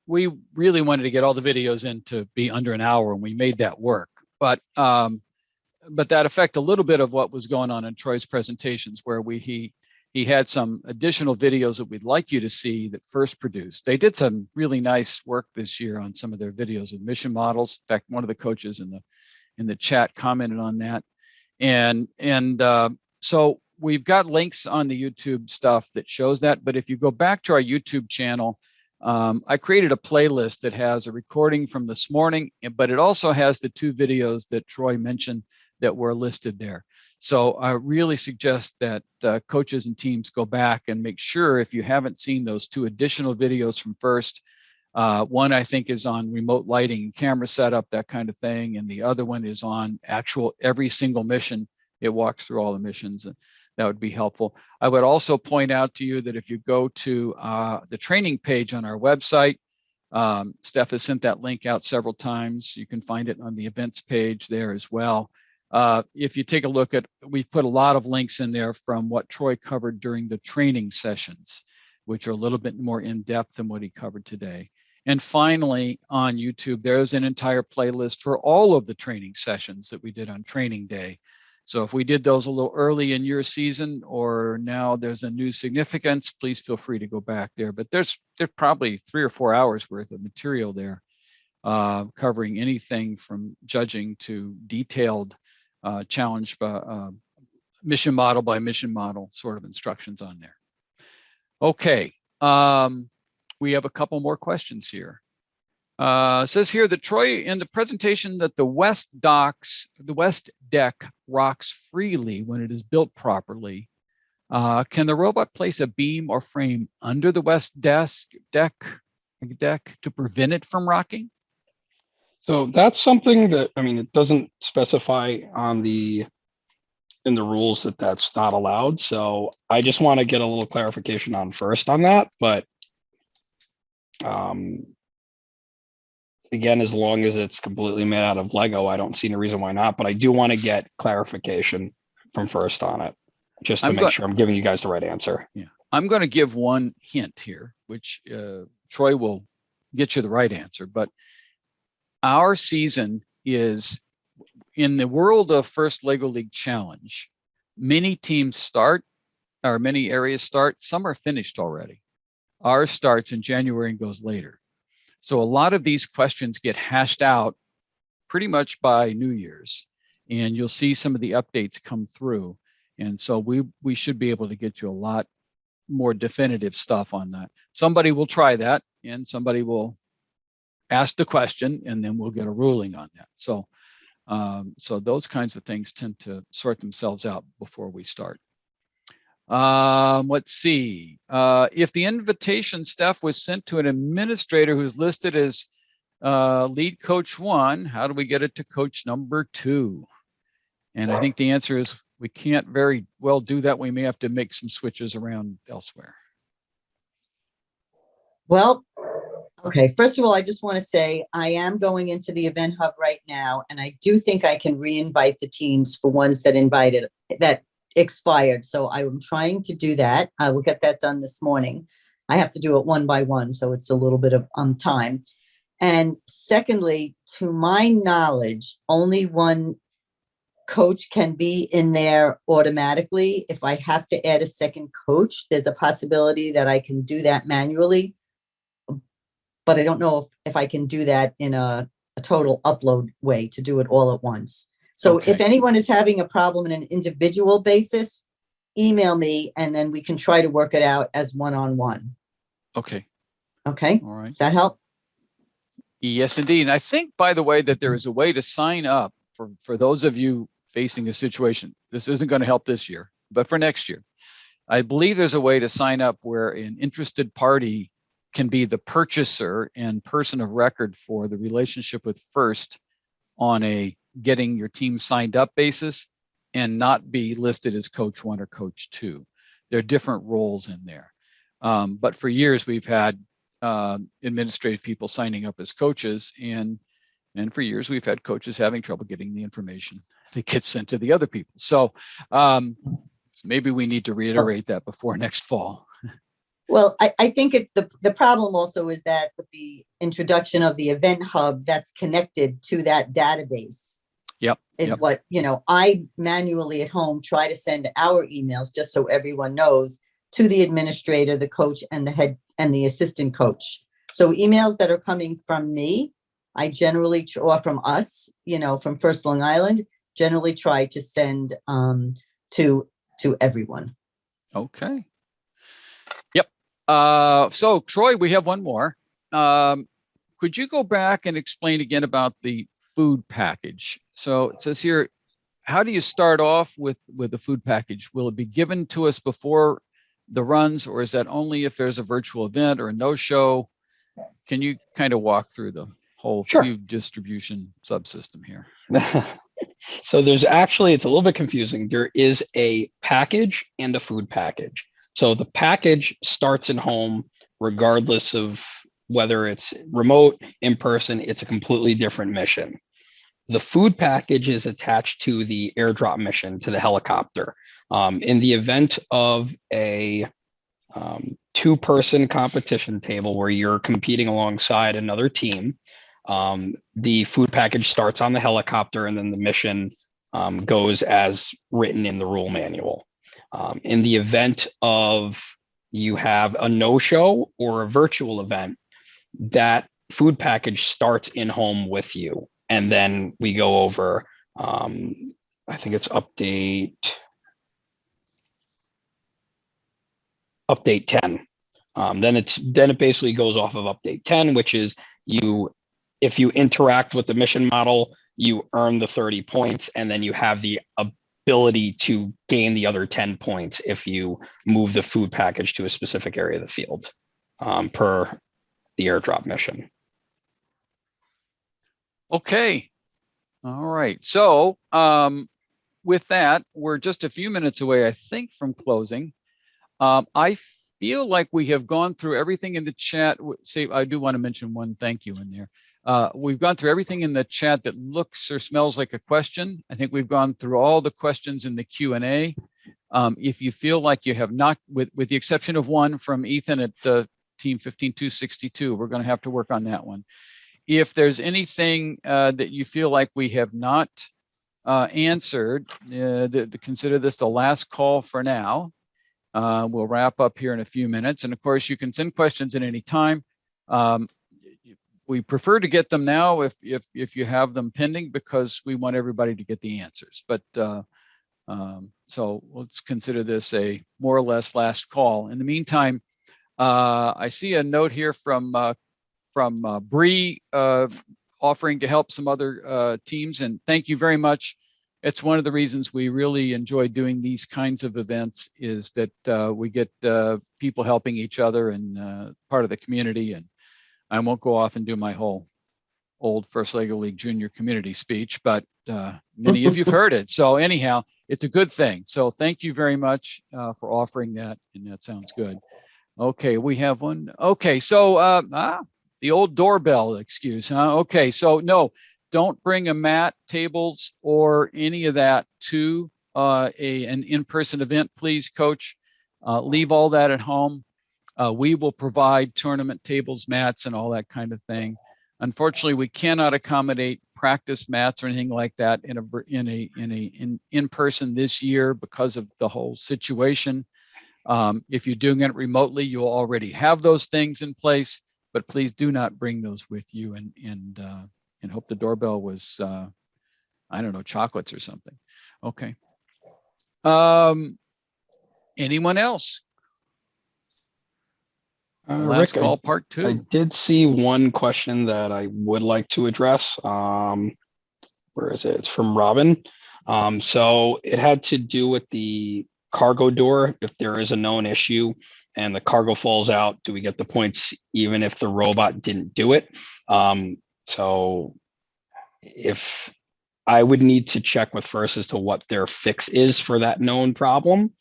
We really wanted to get all the videos in to be under an hour, and we made that work. But that affected a little bit of what was going on in Troy's presentations, where he had some additional videos that we'd like you to see that First produced. They did some really nice work this year on some of their videos with mission models. In fact, one of the coaches in the chat commented on that. So we've got links on the YouTube stuff that shows that. But if you go back to our YouTube channel, I created a playlist that has a recording from this morning, but it also has the 2 videos that Troy mentioned that were listed there. So I really suggest that coaches and teams go back and make sure, if you haven't seen those 2 additional videos from First, one I think is on remote lighting and camera setup, that kind of thing, and the other one is on actual every single mission. It walks through all the missions, and that would be helpful. I would also point out to you that if you go to the training page on our website, Steph has sent that link out several times. You can find it on the events page there as well. If you take a look at, we've put a lot of links in there from what Troy covered during the training sessions, which are a little bit more in depth than what he covered today. And finally, on YouTube, there's an entire playlist for all of the training sessions that we did on training day. So if we did those a little early in your season, or now there's a new significance, please feel free to go back there. But there's probably 3 or 4 hours worth of material there, covering anything from judging to detailed challenge mission model by mission model sort of instructions on there. Okay, we have a couple more questions here. It says here that Troy, in the presentation, that the west deck rocks freely when it is built properly. Can the robot place a beam or frame under the west deck to prevent it from rocking? So that's something that, I mean, it doesn't specify in the rules that that's not allowed. So I just want to get a little clarification on First on that. But again, as long as it's completely made out of Lego, I don't see any reason why not. But I do want to get clarification from First on it, just to make sure I'm giving you guys the right answer. Yeah, I'm going to give one hint here, which Troy will get you the right answer. But our season is, in the world of First Lego League Challenge, many teams start, or many areas start, some are finished already. Ours starts in January and goes later. So a lot of these questions get hashed out pretty much by New Year's, and you'll see some of the updates come through. And so we should be able to get you a lot more definitive stuff on that. Somebody will try that, and somebody will ask the question, and then we'll get a ruling on that. So those kinds of things tend to sort themselves out before we start. Let's see. If the invitation, Steph, was sent to an administrator who's listed as lead coach 1, how do we get it to coach number 2? And I think the answer is we can't very well do that. We may have to make some switches around elsewhere. Well, okay. First of all, I just want to say I am going into the Event Hub right now, and I do think I can re-invite the teams for ones that expired. So I'm trying to do that. I will get that done this morning. I have to do it one by one, so it's a little bit of time. And secondly, to my knowledge, only one coach can be in there automatically. If I have to add a second coach, there's a possibility that I can do that manually. But I don't know if I can do that in a total upload way to do it all at once. So Okay. if anyone is having a problem in an individual basis, email me and then we can try to work it out as one-on-one. Okay. Okay. All right. Does that help? Yes, indeed. And I think, by the way, that there is a way to sign up for those of you facing a situation. This isn't going to help this year, but for next year, I believe there's a way to sign up where an interested party can be the purchaser and person of record for the relationship with First on a getting your team signed up basis and not be listed as coach one or coach two. There are different roles in there. But for years, we've had administrative people signing up as coaches, and for years we've had coaches having trouble getting the information that gets sent to the other people. So maybe we need to reiterate that before next fall. Well, I think the problem also is that with the introduction of the event hub that's connected to that database. Yep. Is what, I manually at home try to send our emails just so everyone knows to the administrator, the coach, and the head and the assistant coach. So emails that are coming from me, I generally, or from us, from First Long Island, generally try to send to everyone. Okay. Yep. So Troy, we have one more. Could you go back and explain again about the food package? So it says here, how do you start off with the food package? Will it be given to us before the runs, or is that only if there's a virtual event or a no-show? Can you kind of walk through the whole food distribution subsystem here? So there's actually, it's a little bit confusing. There is a package and a food package. So the package starts in home, regardless of whether it's remote, in person, it's a completely different mission. The food package is attached to the airdrop mission, to the helicopter. In the event of a two-person competition table where you're competing alongside another team, the food package starts on the helicopter and then the mission goes as written in the rule manual. In the event of you have a no-show or a virtual event, that food package starts in home with you. And then we go over, I think it's update 10. Then it basically goes off of update 10, which is if you interact with the mission model, you earn the 30 points, and then you have the ability to gain the other 10 points if you move the food package to a specific area of the field, per the airdrop mission. Okay. All right. So with that, we're just a few minutes away, I think, from closing. I feel like we have gone through everything in the chat. I do want to mention one thank you in there. We've gone through everything in the chat that looks or smells like a question. I think we've gone through all the questions in the Q&A. If you feel like you have not, with the exception of one from Ethan at Team 15262, we're going to have to work on that one. If there's anything that you feel like we have not answered, consider this the last call for now. We'll wrap up here in a few minutes. And of course, you can send questions at any time. We prefer to get them now if you have them pending, because we want everybody to get the answers. But so let's consider this a more or less last call. In the meantime, I see a note here from Bree offering to help some other teams, and thank you very much. It's one of the reasons we really enjoy doing these kinds of events, is that we get people helping each other and part of the community. And I won't go off and do my whole old First Lego League Junior community speech, but many of you've heard it. So anyhow, it's a good thing. So thank you very much for offering that, and that sounds good. Okay, we have one. Okay, so the old doorbell excuse, huh? Okay, so no, don't bring a mat, tables, or any of that to an in-person event, please, Coach. Leave all that at home. We will provide tournament tables, mats, and all that kind of thing. Unfortunately, we cannot accommodate practice mats or anything like that in person this year because of the whole situation. If you're doing it remotely, you'll already have those things in place, but please do not bring those with you, and hope the doorbell was I don't know, chocolates or something. Okay. Anyone else? Last Rick, call, part I 2. did see one question that I would like to address. Where is it? It's from Robin. So it had to do with the cargo door. If there is a known issue and the cargo falls out, do we get the points even if the robot didn't do it? So if I would need to check with first as to what their fix is for that known problem,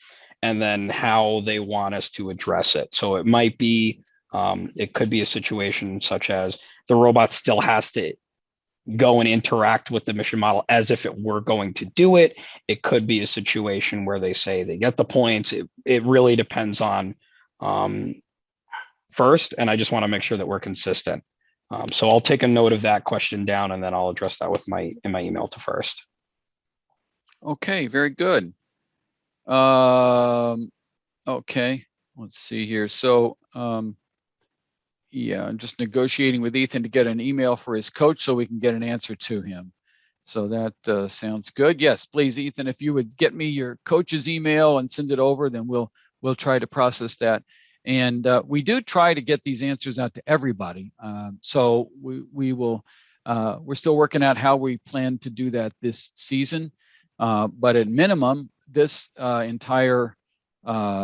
and then how they want us to address it. So it might be, it could be a situation such as the robot still has to go and interact with the mission model as if it were going to do it. It could be a situation where they say they get the points. It really depends on first, and I just want to make sure that we're consistent. So I'll take a note of that question down, and then I'll address that with in my email to first. Okay, very good. Okay, let's see here. So, yeah, I'm just negotiating with Ethan to get an email for his coach so we can get an answer to him. So that sounds good. Yes, please, Ethan, if you would get me your coach's email and send it over, then we'll try to process that. And we do try to get these answers out to everybody. So we will. We're still working out how we plan to do that this season. But at minimum, this entire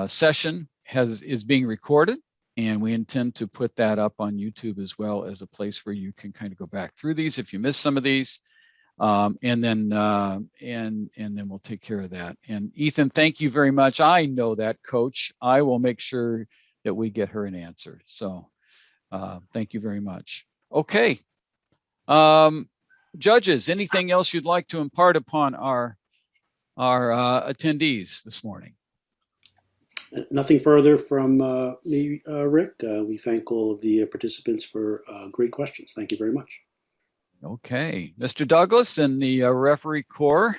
session is being recorded, and we intend to put that up on YouTube as well as a place where you can kind of go back through these if you missed some of these, and then we'll take care of that. And Ethan, thank you very much. I know that, Coach. I will make sure that we get her an answer. So thank you very much. Okay. Judges, anything else you'd like to impart upon our attendees this morning? Nothing further from me, Rick. We thank all of the participants for great questions. Thank you very much. Okay, Mr. Douglas and the referee corps,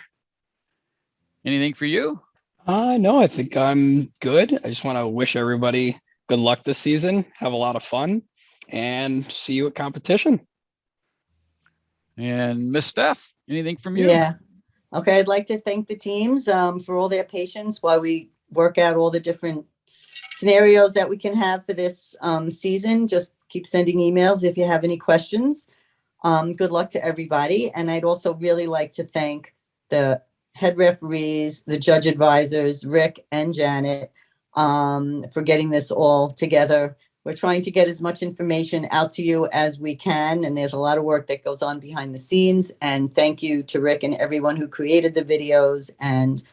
anything for you? No, I think I'm good. I just want to wish everybody good luck this season. Have a lot of fun, and see you at competition. And Miss Steph, anything from you? Yeah. Okay, I'd like to thank the teams for all their patience while we work out all the different scenarios that we can have for this season. Just keep sending emails if you have any questions. Good luck to everybody. And I'd also really like to thank the head referees, the judge advisors, Rick and Janet, for getting this all together. We're trying to get as much information out to you as we can, and there's a lot of work that goes on behind the scenes. And thank you to Rick and everyone who created the videos and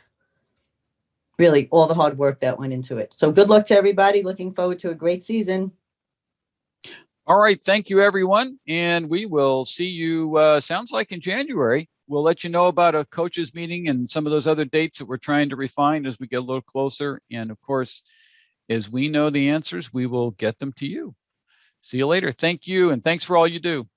really all the hard work that went into it. So good luck to everybody. Looking forward to a great season. All right, thank you, everyone. And we will see you, sounds like in January. We'll let you know about a coaches meeting and some of those other dates that we're trying to refine as we get a little closer. And of course, as we know the answers, we will get them to you. See you later. Thank you. And thanks for all you do.